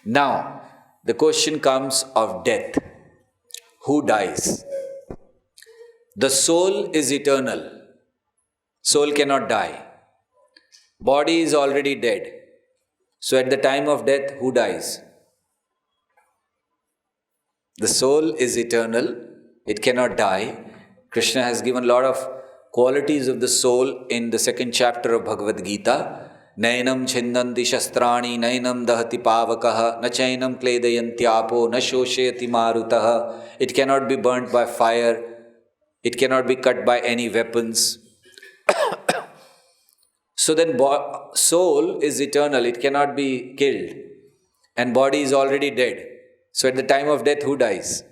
Now, the question comes of death. Who dies? The soul is eternal. Soul cannot die. Body is already dead. So at the time of death, who dies? The soul is eternal. It cannot die. Krishna has given a lot of qualities of the soul in the second chapter of Bhagavad Gita. Nainam chindanti shastrani, nainam dahati pavakaha, na chainam kledayanti apo, na shoshayati marutaha. It cannot be burnt by fire. It cannot be cut by any weapons. So then soul is eternal. It cannot be killed. And body is already dead. So at the time of death, who dies?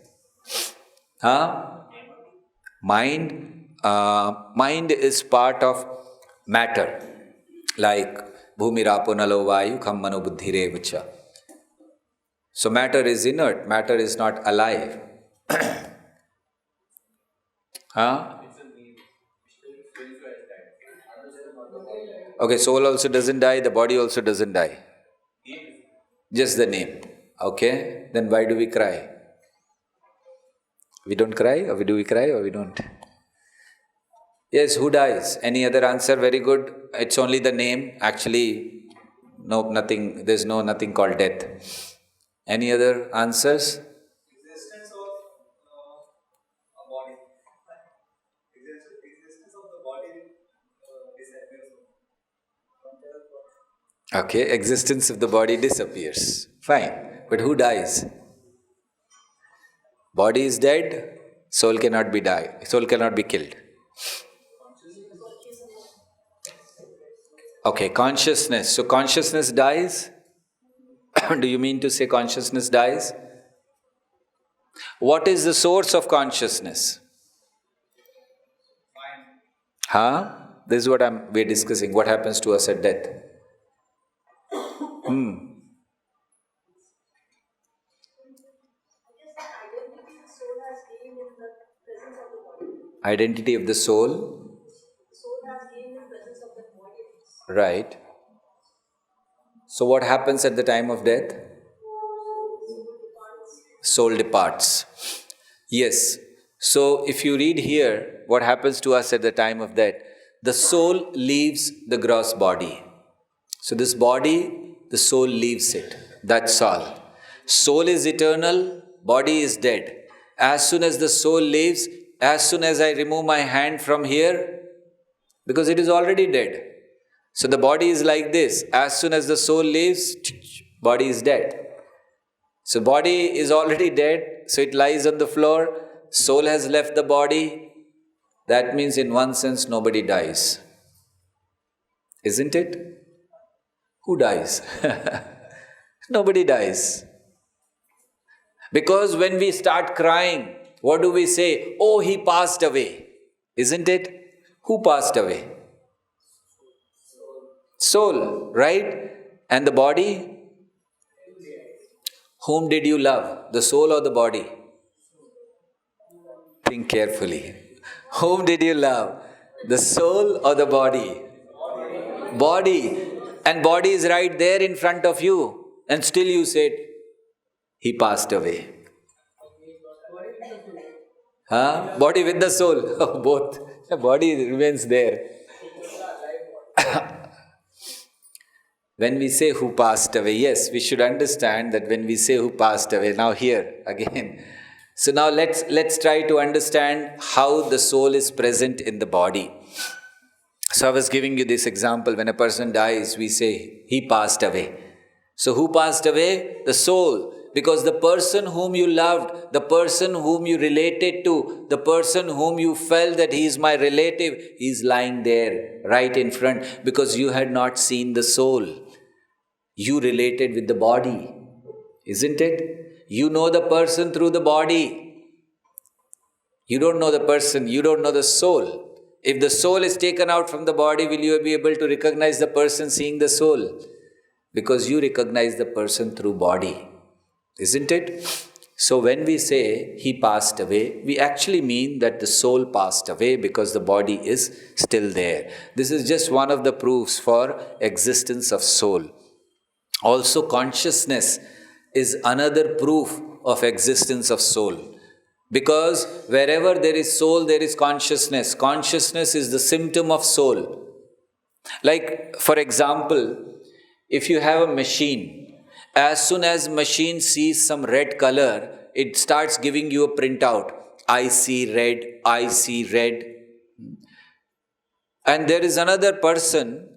Mind. Mind is part of matter. Like bhumi rapo nalo vayu kham mano buddhi revacha. So matter is inert. Matter is not alive. Okay, soul also doesn't die, the body also doesn't die. Just the name. Okay, then why do we cry? We don't cry, or do we cry, or we don't? Yes, who dies? Any other answer? Very good. It's only the name. Actually, no, nothing. There's nothing called death. Any other answers?
Existence of a body. Existence of the body disappears.
Okay, existence of the body disappears. Fine. But who dies? Body is dead, soul cannot be soul cannot be killed. Okay, consciousness. So consciousness dies? Do you mean to say consciousness dies? What is the source of consciousness? This is what we're discussing. What happens to us at death? Identity of the soul?
Soul has gained in presence of the body.
Right. So what happens at the time of death? Soul departs. Yes. So if you read here, what happens to us at the time of death? The soul leaves the gross body. So this body, the soul leaves it. That's all. Soul is eternal, body is dead. As soon as the soul leaves, as soon as I remove my hand from here, because it is already dead. So the body is like this. As soon as the soul leaves, body is dead. So body is already dead, so it lies on the floor. Soul has left the body. That means in one sense nobody dies. Isn't it? Who dies? Nobody dies. Because when we start crying, what do we say? Oh, he passed away. Isn't it? Who passed away? Soul, right? And the body? Whom did you love? The soul or the body? Think carefully. Whom did you love? The soul or the body? Body. And body is right there in front of you. And still you said, he passed away. Body with the soul. Both. The body remains there. When we say who passed away, yes, we should understand that when we say who passed away, now here again. So now let's try to understand how the soul is present in the body. So I was giving you this example. When a person dies, we say, he passed away. So who passed away? The soul. Because the person whom you loved, the person whom you related to, the person whom you felt that he is my relative, he is lying there right in front because you had not seen the soul. You related with the body, isn't it? You know the person through the body. You don't know the person, you don't know the soul. If the soul is taken out from the body, will you be able to recognize the person seeing the soul? Because you recognize the person through body. Isn't it? So when we say he passed away, we actually mean that the soul passed away because the body is still there. This is just one of the proofs for existence of soul. Also, consciousness is another proof of existence of soul. Because wherever there is soul, there is consciousness. Consciousness is the symptom of soul. Like, for example, if you have a machine, as soon as machine sees some red color, it starts giving you a printout. I see red, I see red. And there is another person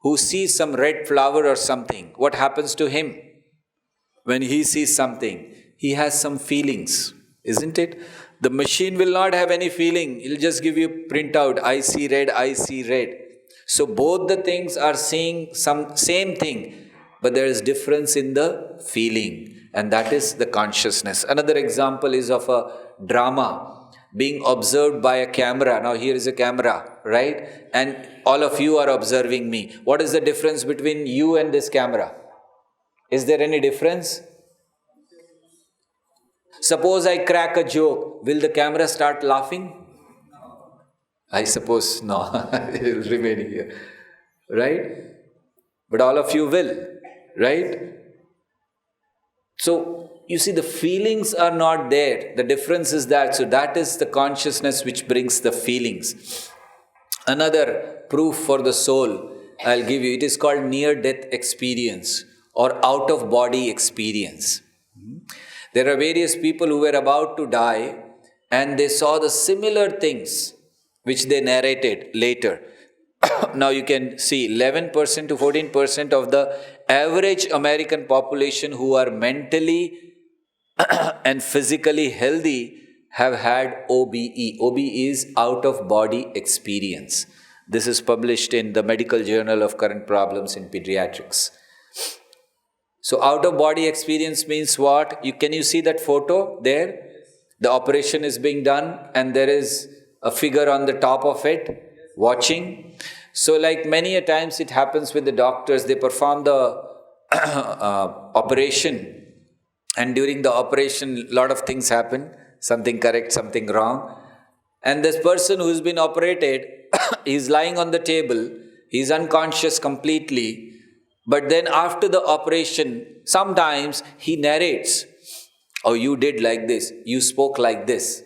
who sees some red flower or something. What happens to him? When he sees something, he has some feelings, isn't it? The machine will not have any feeling. It will just give you a printout. I see red, I see red. So both the things are seeing some same thing, but there is difference in the feeling, and that is the consciousness. Another example is of a drama being observed by a camera. Now here is a camera, right? And all of you are observing me. What is the difference between you and this camera? Is there any difference? Suppose I crack a joke, will the camera start laughing? I suppose no, it will remain here, right? But all of you will, right? So, you see, the feelings are not there. The difference is that. So, that is the consciousness which brings the feelings. Another proof for the soul, I'll give you, it is called near-death experience or out-of-body experience. There are various people who were about to die and they saw the similar things which they narrated later. Now you can see 11% to 14% of the average American population who are mentally and physically healthy have had OBE. OBE is out-of-body experience. This is published in the Medical Journal of Current Problems in Pediatrics. So out-of-body experience means what? Can you see that photo there? The operation is being done and there is a figure on the top of it watching. So like many a times it happens with the doctors, they perform the operation, and during the operation a lot of things happen, something correct, something wrong. And this person who's been operated, he's lying on the table, he's unconscious completely. But then after the operation, sometimes he narrates, oh, you did like this, you spoke like this.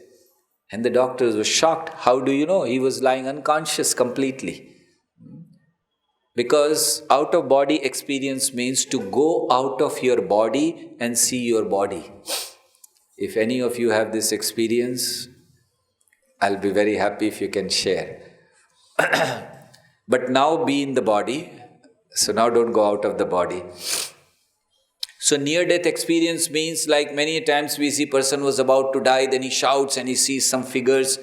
And the doctors were shocked. How do you know? He was lying unconscious completely. Because out-of-body experience means to go out of your body and see your body. If any of you have this experience, I'll be very happy if you can share. But now be in the body. So now don't go out of the body. So near-death experience means like many times we see person was about to die, then he shouts and he sees some figures.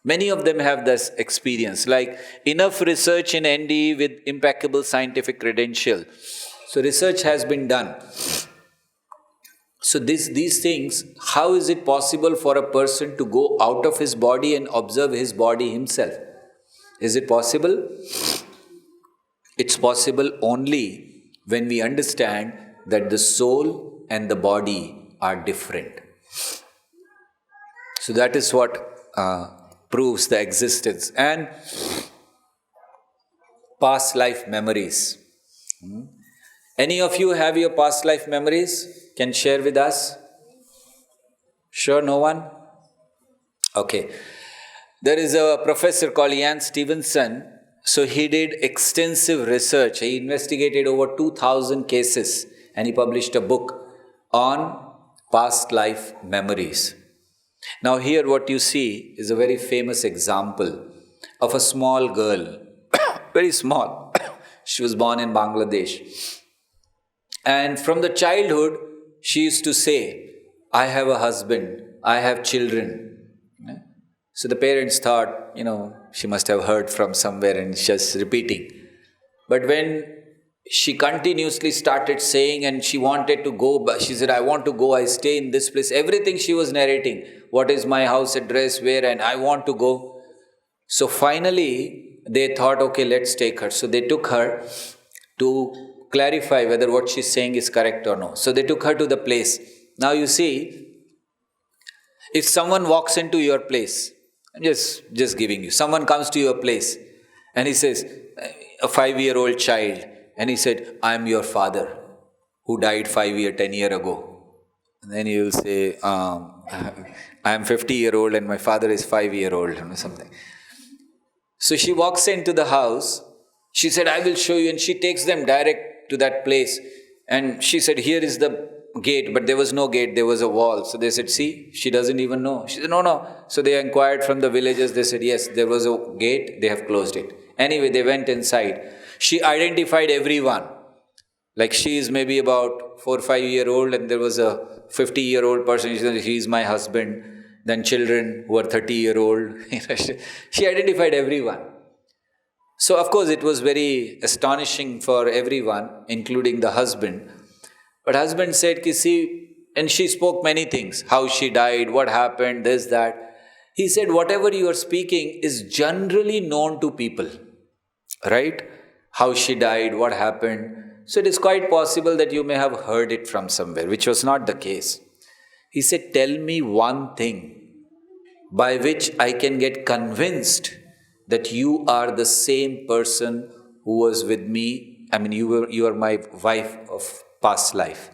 Many of them have this experience, like enough research in ND with impeccable scientific credential. So research has been done. So these things, how is it possible for a person to go out of his body and observe his body himself? Is it possible? It's possible only when we understand that the soul and the body are different. So that is what proves the existence. And past life memories. Any of you have your past life memories? Can share with us? Sure, no one? Okay. There is a professor called Ian Stevenson. So he did extensive research. He investigated over 2,000 cases and he published a book on past life memories. Now here what you see is a very famous example of a small girl, very small. She was born in Bangladesh. And from the childhood, she used to say, I have a husband, I have children. So the parents thought, she must have heard from somewhere and just repeating. But when she continuously started saying and she wanted to go, she said, I want to go, I stay in this place. Everything she was narrating, what is my house address, where, and I want to go. So finally, they thought, okay, let's take her. So they took her to clarify whether what she's saying is correct or no. So they took her to the place. Now you see, If someone walks into your place, I'm just giving you, someone comes to your place and he says, a 5-year-old child, and he said, I'm your father who died 10 years ago. And then you will say, I am 50-year-old and my father is 5-year-old, or something. So she walks into the house. She said, I will show you. And she takes them direct to that place. And she said, here is the gate. But there was no gate, there was a wall. So they said, see, she doesn't even know. She said, no. So they inquired from the villagers. They said, yes, there was a gate, they have closed it. Anyway, they went inside. She identified everyone. Like she is maybe about 4 or 5-year-old and there was a 50-year-old person. She said, he is my husband. Then children who are 30-year-old. She identified everyone. So of course it was very astonishing for everyone, including the husband. But husband said, see, and she spoke many things. How she died, what happened, this, that. He said, whatever you are speaking is generally known to people. Right? How she died, what happened. So it is quite possible that you may have heard it from somewhere, which was not the case. He said, tell me one thing by which I can get convinced that you are the same person who was with me. I mean, you are my wife of past life.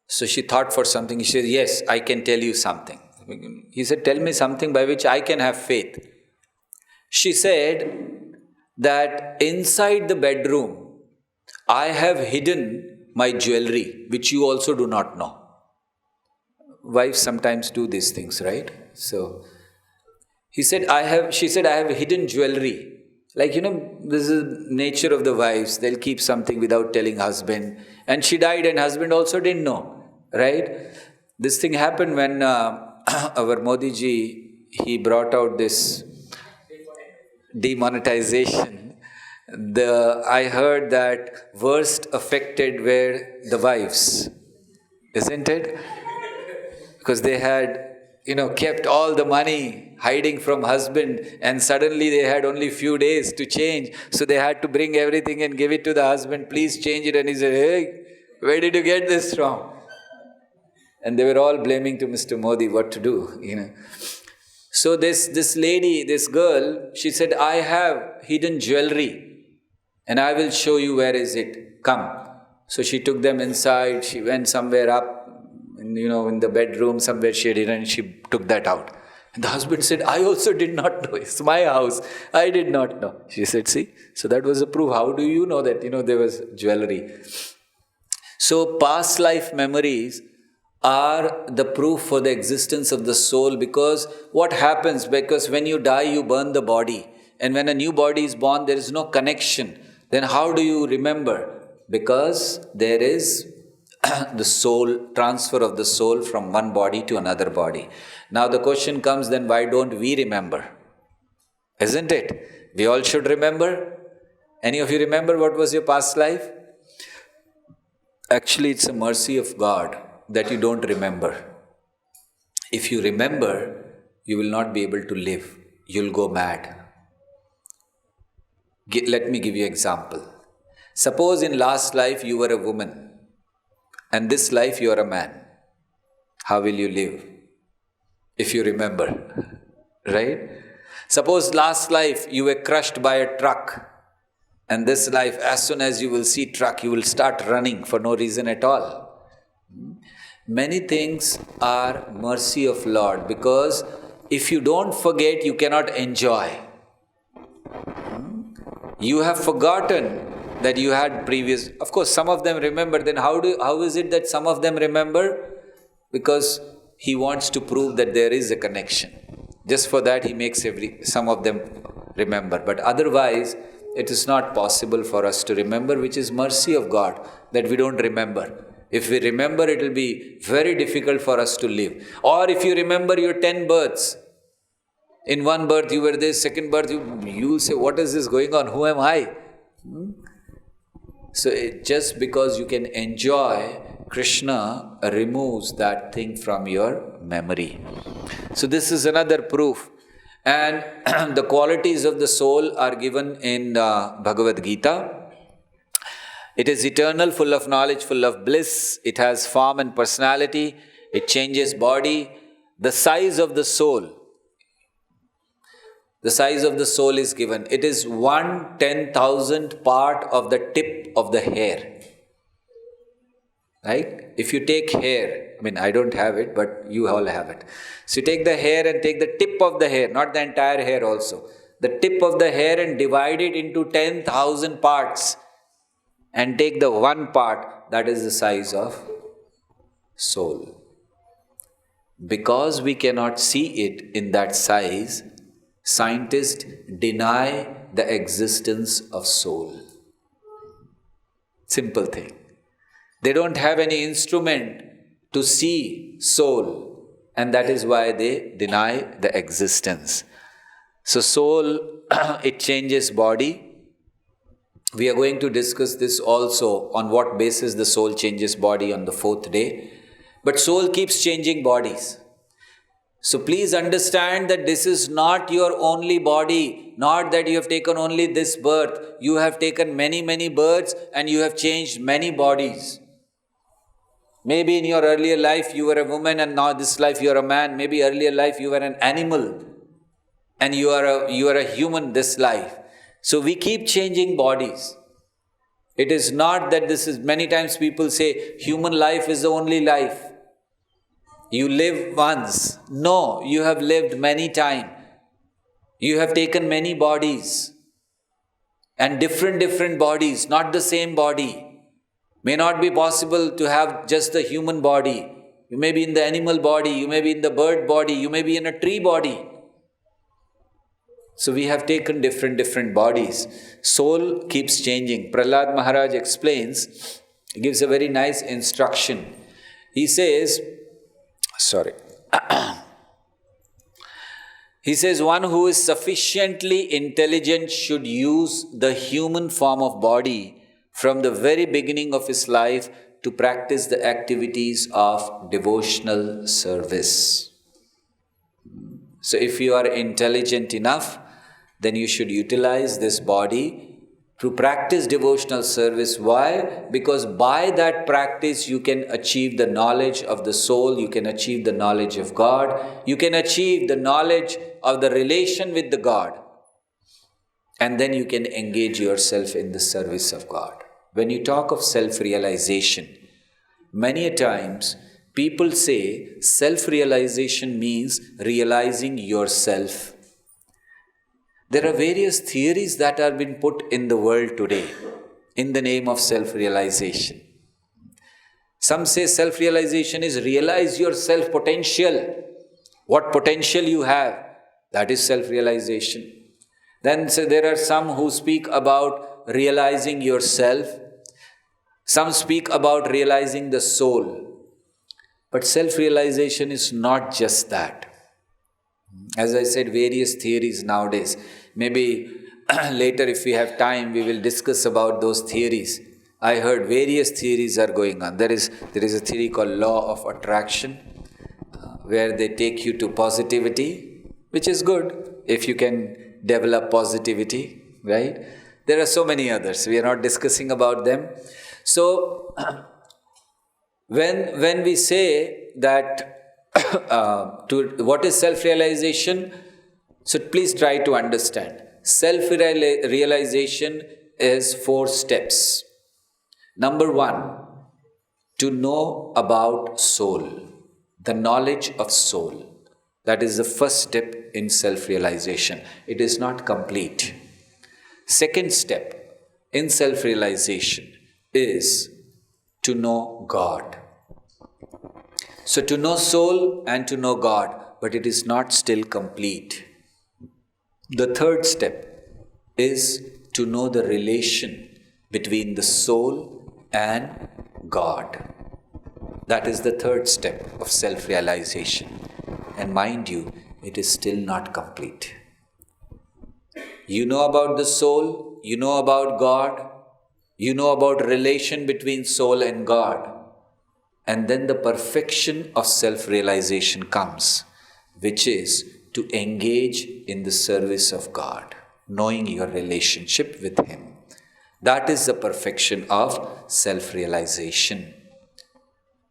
So she thought for something. She said, yes, I can tell you something. He said, tell me something by which I can have faith. She said that inside the bedroom, I have hidden my jewelry, which you also do not know. Wives sometimes do these things, right? So she said, I have hidden jewelry. Like, this is nature of the wives. They'll keep something without telling husband. And she died and husband also didn't know, right? This thing happened when our Modi ji, he brought out this demonetization. I heard that worst affected were the wives, isn't it? Because they had, kept all the money hiding from husband, and suddenly they had only few days to change. So they had to bring everything and give it to the husband. Please change it. And he said, hey, where did you get this from? And they were all blaming to Mr. Modi what to do, So this lady, this girl, she said, I have hidden jewelry and I will show you where is it. Come. So she took them inside. She went somewhere up, in the bedroom, somewhere she had hidden, and she took that out. And the husband said, I also did not know. It's my house. I did not know. She said, see, so that was a proof. How do you know that, there was jewelry? So past life memories are the proof for the existence of the soul, because what happens, because when you die, you burn the body. And when a new body is born, there is no connection. Then how do you remember? Because there is the soul, transfer of the soul from one body to another body. Now the question comes, then why don't we remember? Isn't it? We all should remember. Any of you remember what was your past life? Actually, it's a mercy of God that you don't remember. If you remember, you will not be able to live. You'll go mad. Let me give you an example. Suppose in last life you were a woman and this life you are a man. How will you live? If you remember, right? Suppose last life you were crushed by a truck, and this life, as soon as you will see truck, you will start running for no reason at all. Many things are mercy of Lord, because if you don't forget, you cannot enjoy. You have forgotten that you had previous. Of course, some of them remember. Then how is it that some of them remember? Because he wants to prove that there is a connection. Just for that, he makes some of them remember. But otherwise, it is not possible for us to remember, which is mercy of God, that we don't remember. If we remember, it will be very difficult for us to live. Or if you remember your 10 births, in one birth you were this, second birth you will say, what is this going on? Who am I? So just because you can enjoy, Krishna removes that thing from your memory. So this is another proof. And the qualities of the soul are given in Bhagavad Gita. It is eternal, full of knowledge, full of bliss. It has form and personality. It changes body. The size of the soul. The size of the soul is given. It is 1/10,000th part of the tip of the hair. Right? If you take hair, I don't have it, but you all have it. So you take the hair and take the tip of the hair, not the entire hair also. The tip of the hair and divide it into 10,000 parts and take the one part, that is the size of soul. Because we cannot see it in that size, scientists deny the existence of soul. Simple thing. They don't have any instrument to see soul, and that is why they deny the existence. So soul, it changes body. We are going to discuss this also, on what basis the soul changes body on the 4th day. But soul keeps changing bodies. So please understand that this is not your only body, not that you have taken only this birth. You have taken many, many births and you have changed many bodies. Maybe in your earlier life you were a woman and now this life you are a man. Maybe earlier life you were an animal and you are a human this life. So we keep changing bodies. It is not that this is, many times people say human life is the only life. You live once. No, you have lived many times. You have taken many bodies and different bodies, not the same body. May not be possible to have just the human body. You may be in the animal body, you may be in the bird body, you may be in a tree body. So we have taken different bodies. Soul keeps changing. Prahlad Maharaj explains, he gives a very nice instruction. He says, he says, one who is sufficiently intelligent should use the human form of body from the very beginning of his life to practice the activities of devotional service. So if you are intelligent enough, then you should utilize this body to practice devotional service. Why? Because by that practice you can achieve the knowledge of the soul, you can achieve the knowledge of God, you can achieve the knowledge of the relation with the God. And then you can engage yourself in the service of God. When you talk of self-realization, many a times people say self-realization means realizing yourself. There are various theories that have been put in the world today in the name of self-realization. Some say self-realization is realize your self-potential. What potential you have, that is self-realization. Then there are some who speak about realizing yourself. Some speak about realizing the soul. But self-realization is not just that. As I said, various theories nowadays. Maybe later if we have time, we will discuss about those theories. I heard various theories are going on. There is a theory called law of attraction, where they take you to positivity, which is good if you can develop positivity, right? There are so many others. We are not discussing about them. So, when we say that what is self-realization, so please try to understand. Self-realization is 4 steps. Number 1, to know about soul, the knowledge of soul. That is the first step in self-realization. It is not complete. Second step in self-realization is to know God. So to know soul and to know God, but it is not still complete. The third step is to know the relation between the soul and God. That is the third step of self-realization. And mind you, it is still not complete. You know about the soul, you know about God, you know about relation between soul and God. And then the perfection of self-realization comes, which is to engage in the service of God, knowing your relationship with Him. That is the perfection of self-realization.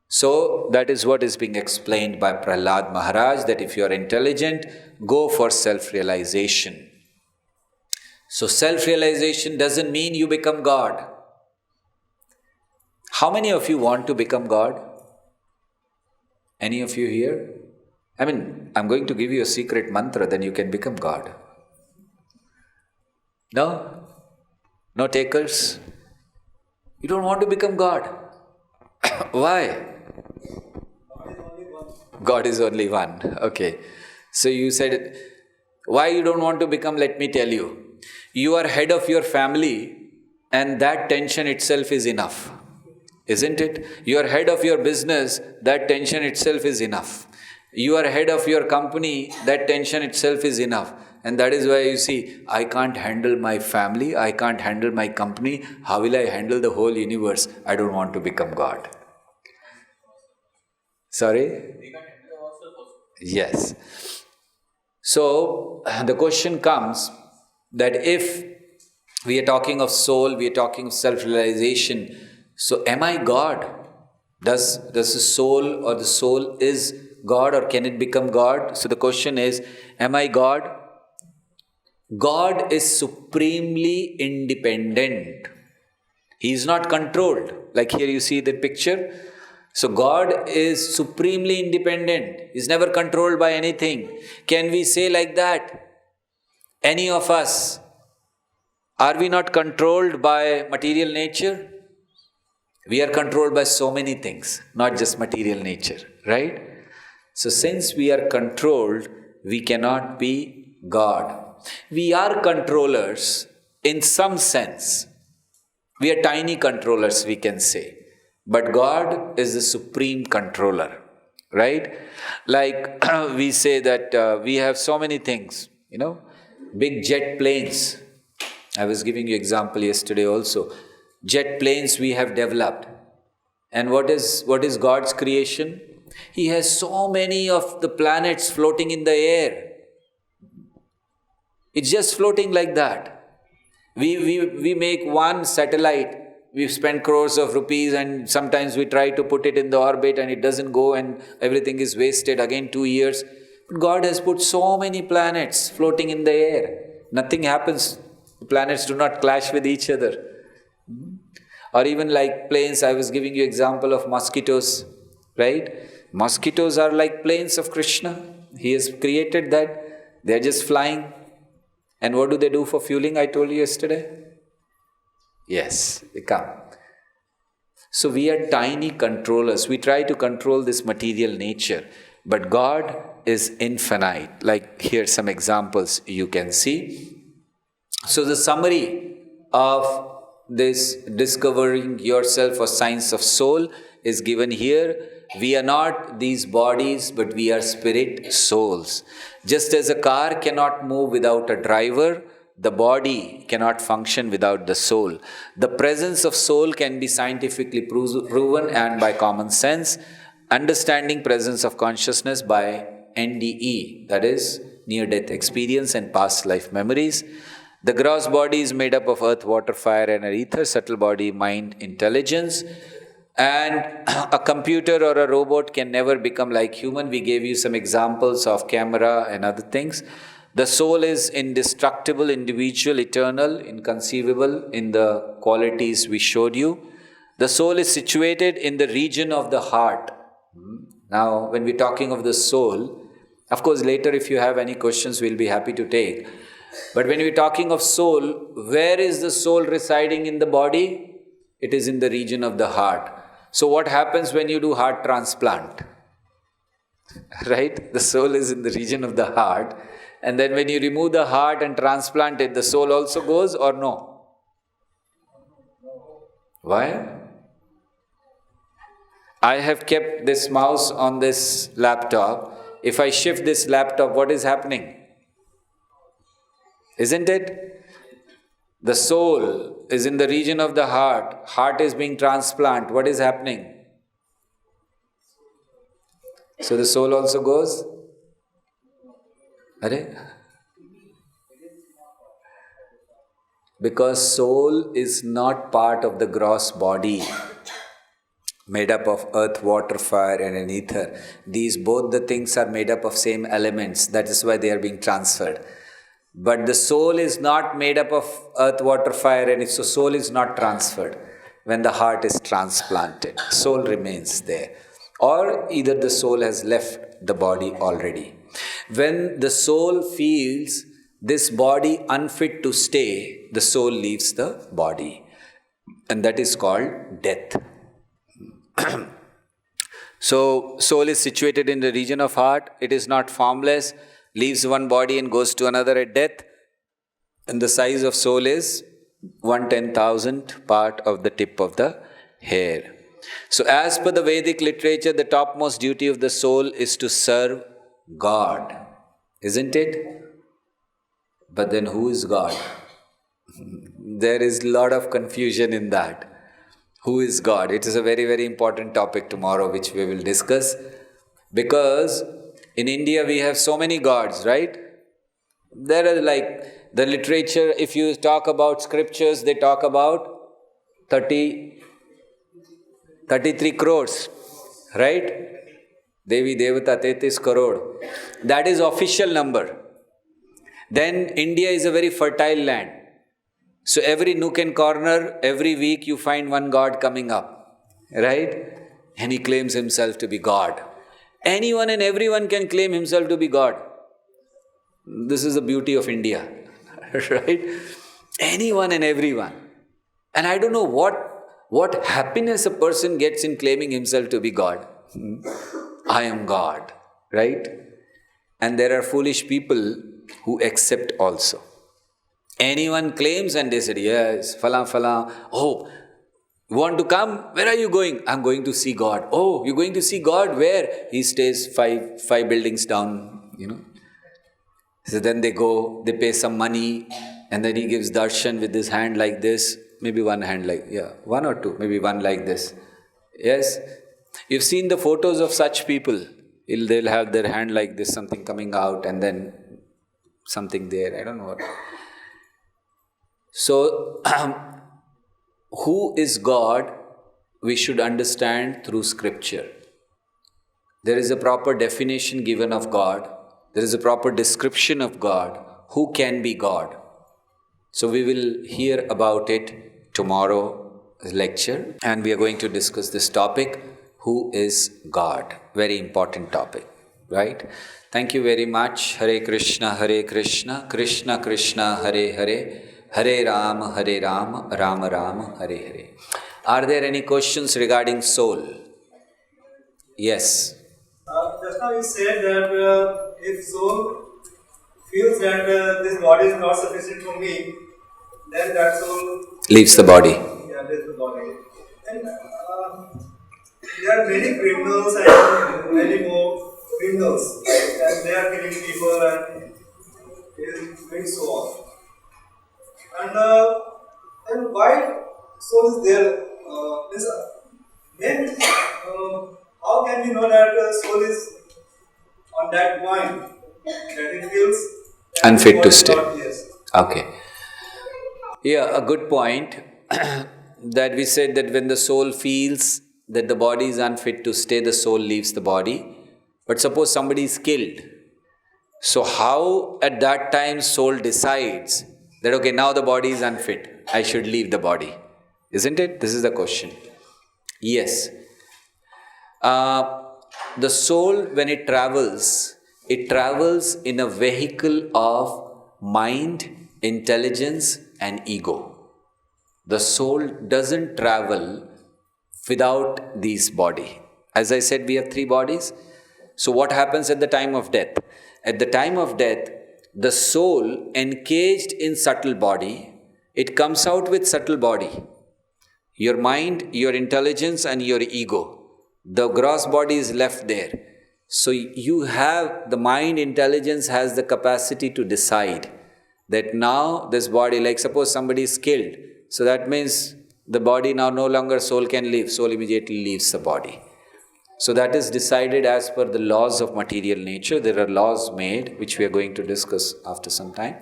So that is what is being explained by Prahlad Maharaj, that if you are intelligent, go for self-realization. So self-realization doesn't mean you become God. How many of you want to become God? Any of you here? I'm going to give you a secret mantra, then you can become God. No? No takers? You don't want to become God. Why? God is only one. Okay. So you said, why you don't want to become? Let me tell you. You are head of your family, and that tension itself is enough. Isn't it? You are head of your business, that tension itself is enough. You are head of your company, that tension itself is enough. And that is why you see, I can't handle my family, I can't handle my company, how will I handle the whole universe? I don't want to become God. Sorry? Yes. So the question comes that if we are talking of soul, we are talking of self-realization, so am I God? Does the soul or the soul is God, or can it become God? So the question is, am I God? God is supremely independent. He is not controlled. Like here you see the picture. So God is supremely independent. He is never controlled by anything. Can we say like that? Any of us, are we not controlled by material nature? We are controlled by so many things, not just material nature, right? So since we are controlled, we cannot be God. We are controllers in some sense. We are tiny controllers, we can say. But God is the supreme controller, right? Like we say that we have so many things, big jet planes. I was giving you example yesterday also. Jet planes we have developed. And what is God's creation? He has so many of the planets floating in the air. It's just floating like that. We make one satellite. We've spent crores of rupees, and sometimes we try to put it in the orbit and it doesn't go and everything is wasted. Again 2 years. But God has put so many planets floating in the air. Nothing happens. The planets do not clash with each other. Or even like planes, I was giving you example of mosquitoes, right? Mosquitoes are like planes of Krishna. He has created that. They are just flying. And what do they do for fueling? I told you yesterday. Yes, they come. So we are tiny controllers. We try to control this material nature. But God is infinite. Like here some examples you can see. So the summary of this discovering yourself or science of soul is given here. We are not these bodies, but we are spirit souls. Just as a car cannot move without a driver, the body cannot function without the soul. The presence of soul can be scientifically proven and by common sense. Understanding presence of consciousness by NDE, that is near-death experience and past life memories. The gross body is made up of earth, water, fire and ether, subtle body, mind, intelligence. And a computer or a robot can never become like human. We gave you some examples of camera and other things. The soul is indestructible, individual, eternal, inconceivable in the qualities we showed you. The soul is situated in the region of the heart. Now, when we're talking of the soul, of course, later if you have any questions, we'll be happy to take. But when we're talking of soul, where is the soul residing in the body? It is in the region of the heart. So what happens when you do heart transplant? Right? The soul is in the region of the heart. And then when you remove the heart and transplant it, the soul also goes or no? Why? I have kept this mouse on this laptop. If I shift this laptop, what is happening? Isn't it? The soul is in the region of the heart. Heart is being transplanted. What is happening? So the soul also goes? Hare? Because soul is not part of the gross body. made up of earth, water, fire, and an ether. These both the things are made up of same elements. That is why they are being transferred. But the soul is not made up of earth, water, fire, and so soul is not transferred. When the heart is transplanted, soul remains there. Or either the soul has left the body already. When the soul feels this body unfit to stay, the soul leaves the body. And that is called death. So, soul is situated in the region of heart. It is not formless, leaves one body and goes to another at death. And the size of soul is 1/10,000th part of the tip of the hair. So, as per the Vedic literature, the topmost duty of the soul is to serve God. Isn't it? But then who is God? There is a lot of confusion in that. Who is God? It is a very, very important topic tomorrow, which we will discuss. Because in India we have so many gods, right? There are like the literature, if you talk about scriptures, they talk about 33 crores, right? Devi Devata 33 crore. That is official number. Then India is a very fertile land. So every nook and corner, every week you find one god coming up, right? And he claims himself to be God. Anyone and everyone can claim himself to be God. This is the beauty of India, right? Anyone and everyone. And I don't know what happiness a person gets in claiming himself to be God. I am God, right? And there are foolish people who accept also. Anyone claims and they said, yes, Fala. Oh, you want to come? Where are you going? I'm going to see God. Oh, you're going to see God? Where? He stays five buildings down, So then they go, they pay some money, and then he gives darshan with his hand like this. Maybe one hand one or two, maybe one like this. Yes. You've seen the photos of such people. They'll have their hand like this, something coming out, and then something there. I don't know what. So, who is God? We should understand through scripture. There is a proper definition given of God. There is a proper description of God. Who can be God? So we will hear about it tomorrow's lecture, and we are going to discuss this topic. Who is God? Very important topic, right? Thank you very much. Hare Krishna, Krishna Krishna, Hare Hare, Hare Rama, Rama Rama, Hare Hare. Are there any questions regarding soul? Yes.
Just now you said that if soul feels that this body is not sufficient for me, then that soul
leaves the body.
Yeah, leaves the body. And there are many criminals and many more criminals, and they are killing people and doing so on. And why soul is there? Then how can we know that soul is on that point that it feels
unfit to stay?
Yes.
Okay. Yeah, a good point. That we said that when the soul feels that the body is unfit to stay, the soul leaves the body. But suppose somebody is killed. So how at that time soul decides that okay, now the body is unfit, I should leave the body? Isn't it? This is the question. Yes. The soul, when it travels in a vehicle of mind, intelligence and ego. The soul doesn't travel without these body. As I said, we have 3 bodies. So what happens at the time of death? At the time of death, the soul encaged in subtle body, it comes out with subtle body. Your mind, your intelligence and your ego. The gross body is left there. So you have, the mind, intelligence has the capacity to decide that now this body, like suppose somebody is killed. So that means the body now no longer soul can leave. Soul immediately leaves the body. So that is decided as per the laws of material nature. There are laws made, which we are going to discuss after some time.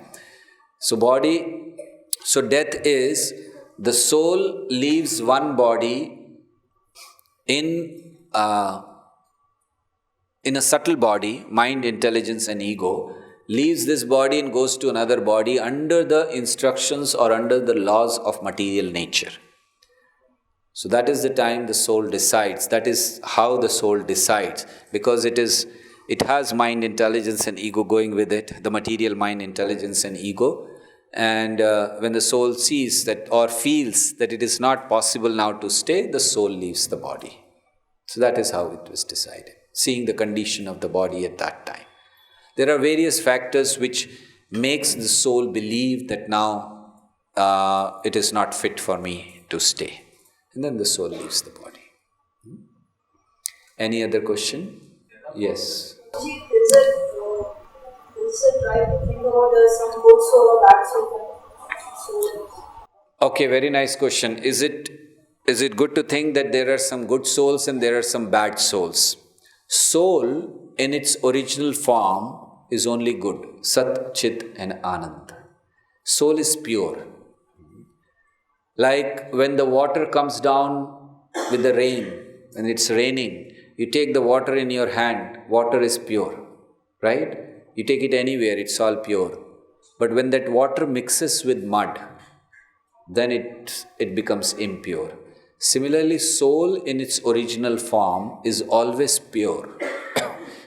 So death is, the soul leaves one body in a subtle body, mind, intelligence and ego, leaves this body and goes to another body under the instructions or under the laws of material nature. So that is the time the soul decides. That is how the soul decides, because it has mind, intelligence and ego going with it, the material mind, intelligence and ego. And when the soul sees that or feels that it is not possible now to stay, the soul leaves the body. So that is how it was decided, seeing the condition of the body at that time. There are various factors which makes the soul believe that now it is not fit for me to stay. And then the soul leaves the body. Any other question? Yes.
Is it right to think about some good soul or bad soul?
Okay, very nice question. Is it good to think that there are some good souls and there are some bad souls? Soul in its original form is only good. Sat, Chit and Anand. Soul is pure. Like when the water comes down with the rain, when it's raining, you take the water in your hand, water is pure, right? You take it anywhere, it's all pure. But when that water mixes with mud, then it becomes impure. Similarly, soul in its original form is always pure.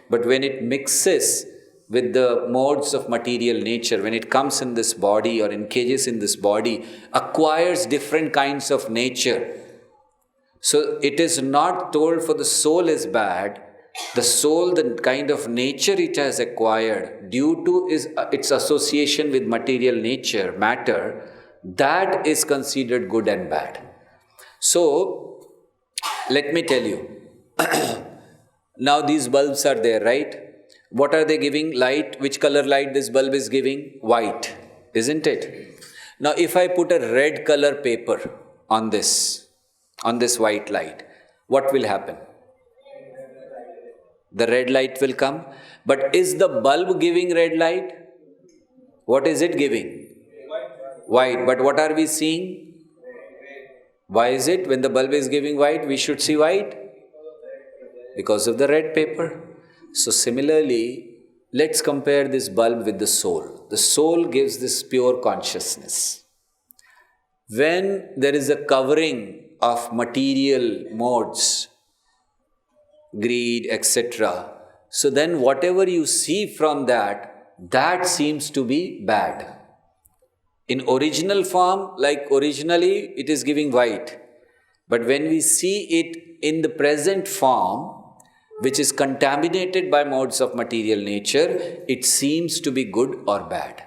But when it mixes with the modes of material nature, when it comes in this body or engages in this body, acquires different kinds of nature. So it is not told for the soul is bad. The soul, the kind of nature it has acquired due to its association with material nature, matter, that is considered good and bad. So, let me tell you, now these bulbs are there, right? What are they giving? Light. Which color light this bulb is giving? White, isn't it? Now, if I put a red color paper on this white light, what will happen? The red light will come. But is the bulb giving red light? What is it giving? White. But what are we seeing? Why is it when the bulb is giving white, we should see white? Because of the red paper. So similarly, let's compare this bulb with the soul. The soul gives this pure consciousness. When there is a covering of material modes, greed, etc., so then whatever you see from that seems to be bad. In original form, like originally, it is giving white. But when we see it in the present form, which is contaminated by modes of material nature, it seems to be good or bad.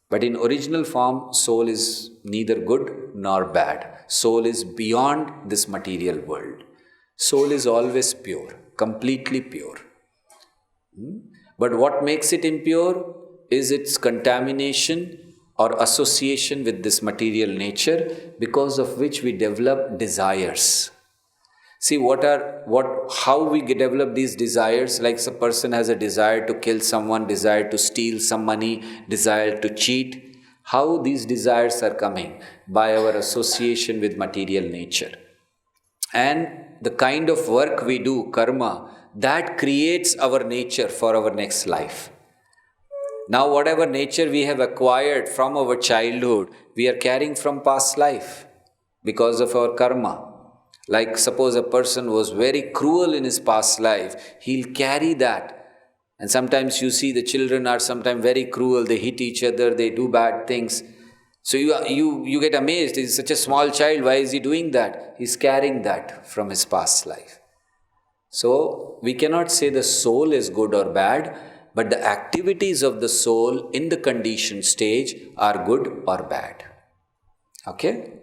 But in original form, soul is neither good nor bad. Soul is beyond this material world. Soul is always pure, completely pure. But what makes it impure is its contamination or association with this material nature, because of which we develop desires. See, how we develop these desires, like a person has a desire to kill someone, desire to steal some money, desire to cheat. How these desires are coming? By our association with material nature. And the kind of work we do, karma, that creates our nature for our next life. Now, whatever nature we have acquired from our childhood, we are carrying from past life because of our karma. Like suppose a person was very cruel in his past life, he'll carry that. And sometimes you see the children are sometimes very cruel, they hit each other, they do bad things. So you get amazed, he's such a small child, why is he doing that? He's carrying that from his past life. So we cannot say the soul is good or bad, but the activities of the soul in the conditioned stage are good or bad. Okay?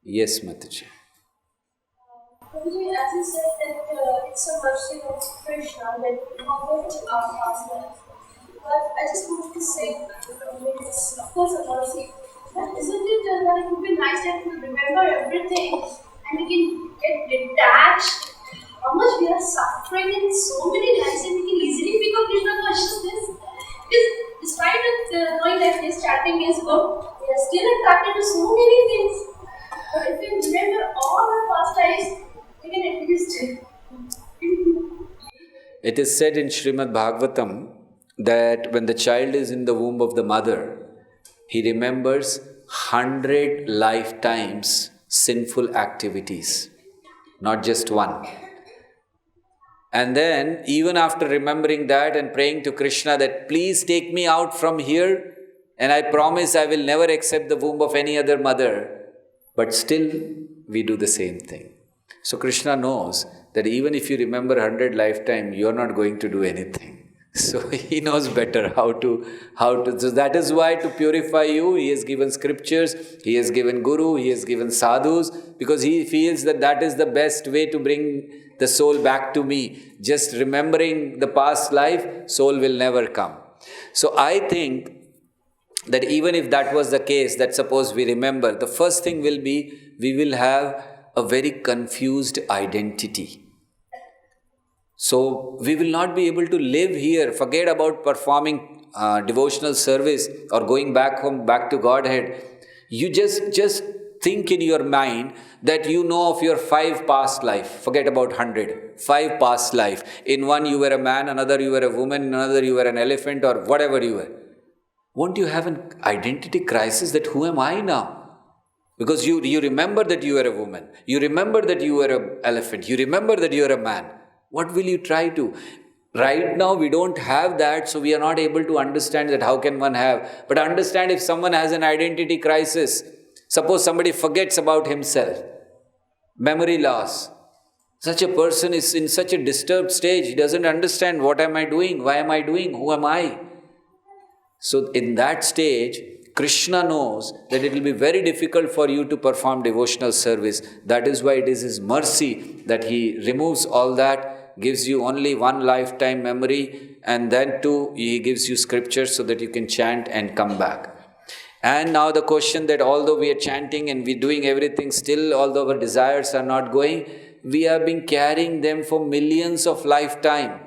Yes, Mataji.
As you said that it's a mercy of Krishna that covers our past lives. But I just want to say, it's of course a mercy. But isn't it that it would be nice that we remember everything and we can get detached? How much we are suffering in so many lives and we can easily pick up Krishna consciousness. Because despite knowing that this chanting is good, we are still attracted to so many things. But if we remember all our past lives,
It is said in Srimad Bhagavatam that when the child is in the womb of the mother, he remembers 100 lifetimes sinful activities, not just one. And then, even after remembering that and praying to Krishna that please take me out from here, and I promise I will never accept the womb of any other mother, but still we do the same thing. So Krishna knows that even if you remember 100 lifetimes, you are not going to do anything. So he knows better how to. So that is why to purify you, he has given scriptures, he has given guru, he has given sadhus, because he feels that that is the best way to bring the soul back to me. Just remembering the past life, soul will never come. So I think that even if that was the case, that suppose we remember, the first thing will be, we will have a very confused identity. So we will not be able to live here. Forget about performing devotional service or going back home, back to Godhead. You just think in your mind that you know of your 5 past life. Forget about 100. 5 past life. In one you were a man, another you were a woman, in another you were an elephant or whatever you were. Won't you have an identity crisis that who am I now? Because you remember that you were a woman. You remember that you were an elephant. You remember that you are a man. What will you try to? Right now we don't have that, so we are not able to understand that how can one have. But understand if someone has an identity crisis, suppose somebody forgets about himself, memory loss. Such a person is in such a disturbed stage, he doesn't understand what am I doing, why am I doing, who am I? So in that stage, Krishna knows that it will be very difficult for you to perform devotional service. That is why it is His mercy that He removes all that, gives you only 1 lifetime memory, and then 2, He gives you scriptures so that you can chant and come back. And now the question that although we are chanting and we are doing everything, still although our desires are not going, we have been carrying them for millions of lifetime.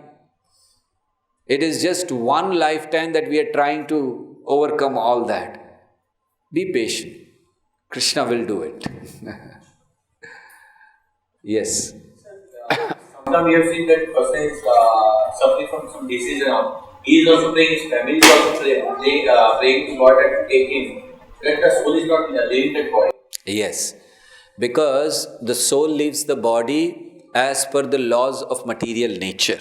It is just 1 lifetime that we are trying to overcome all that. Be patient. Krishna will do it. Yes.
Sometimes we have seen that person is suffering from some disease and all. He is also praying, his family is also praying to God and take him. That the soul is not leaving that body.
Yes. Because the soul leaves the body as per the laws of material nature.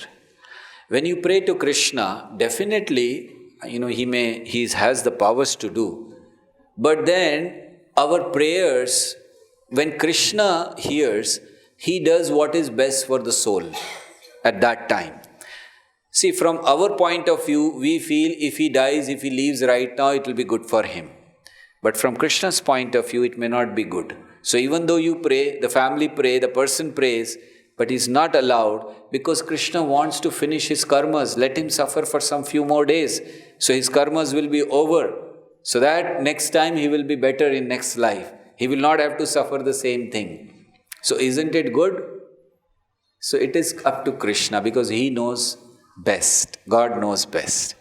When you pray to Krishna, definitely, he has the powers to do. But then, our prayers, when Krishna hears, he does what is best for the soul at that time. See, from our point of view, we feel if he dies, if he leaves right now, it will be good for him. But from Krishna's point of view, it may not be good. So even though you pray, the family pray, the person prays, but he's not allowed because Krishna wants to finish his karmas. Let him suffer for some few more days. So his karmas will be over. So that next time he will be better in next life. He will not have to suffer the same thing. So isn't it good? So it is up to Krishna because he knows best. God knows best.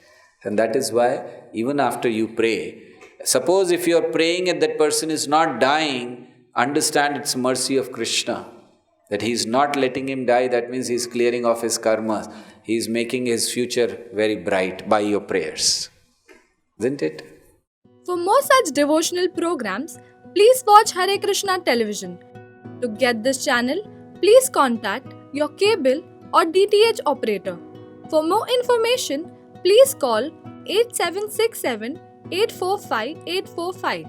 And that is why even after you pray, suppose if you are praying and that person is not dying, understand it's mercy of Krishna. That he is not letting him die, that means he is clearing off his karmas. He is making his future very bright by your prayers. Isn't it?
For more such devotional programs, please watch Hare Krishna television. To get this channel, please contact your cable or DTH operator. For more information, please call 8767 845 845.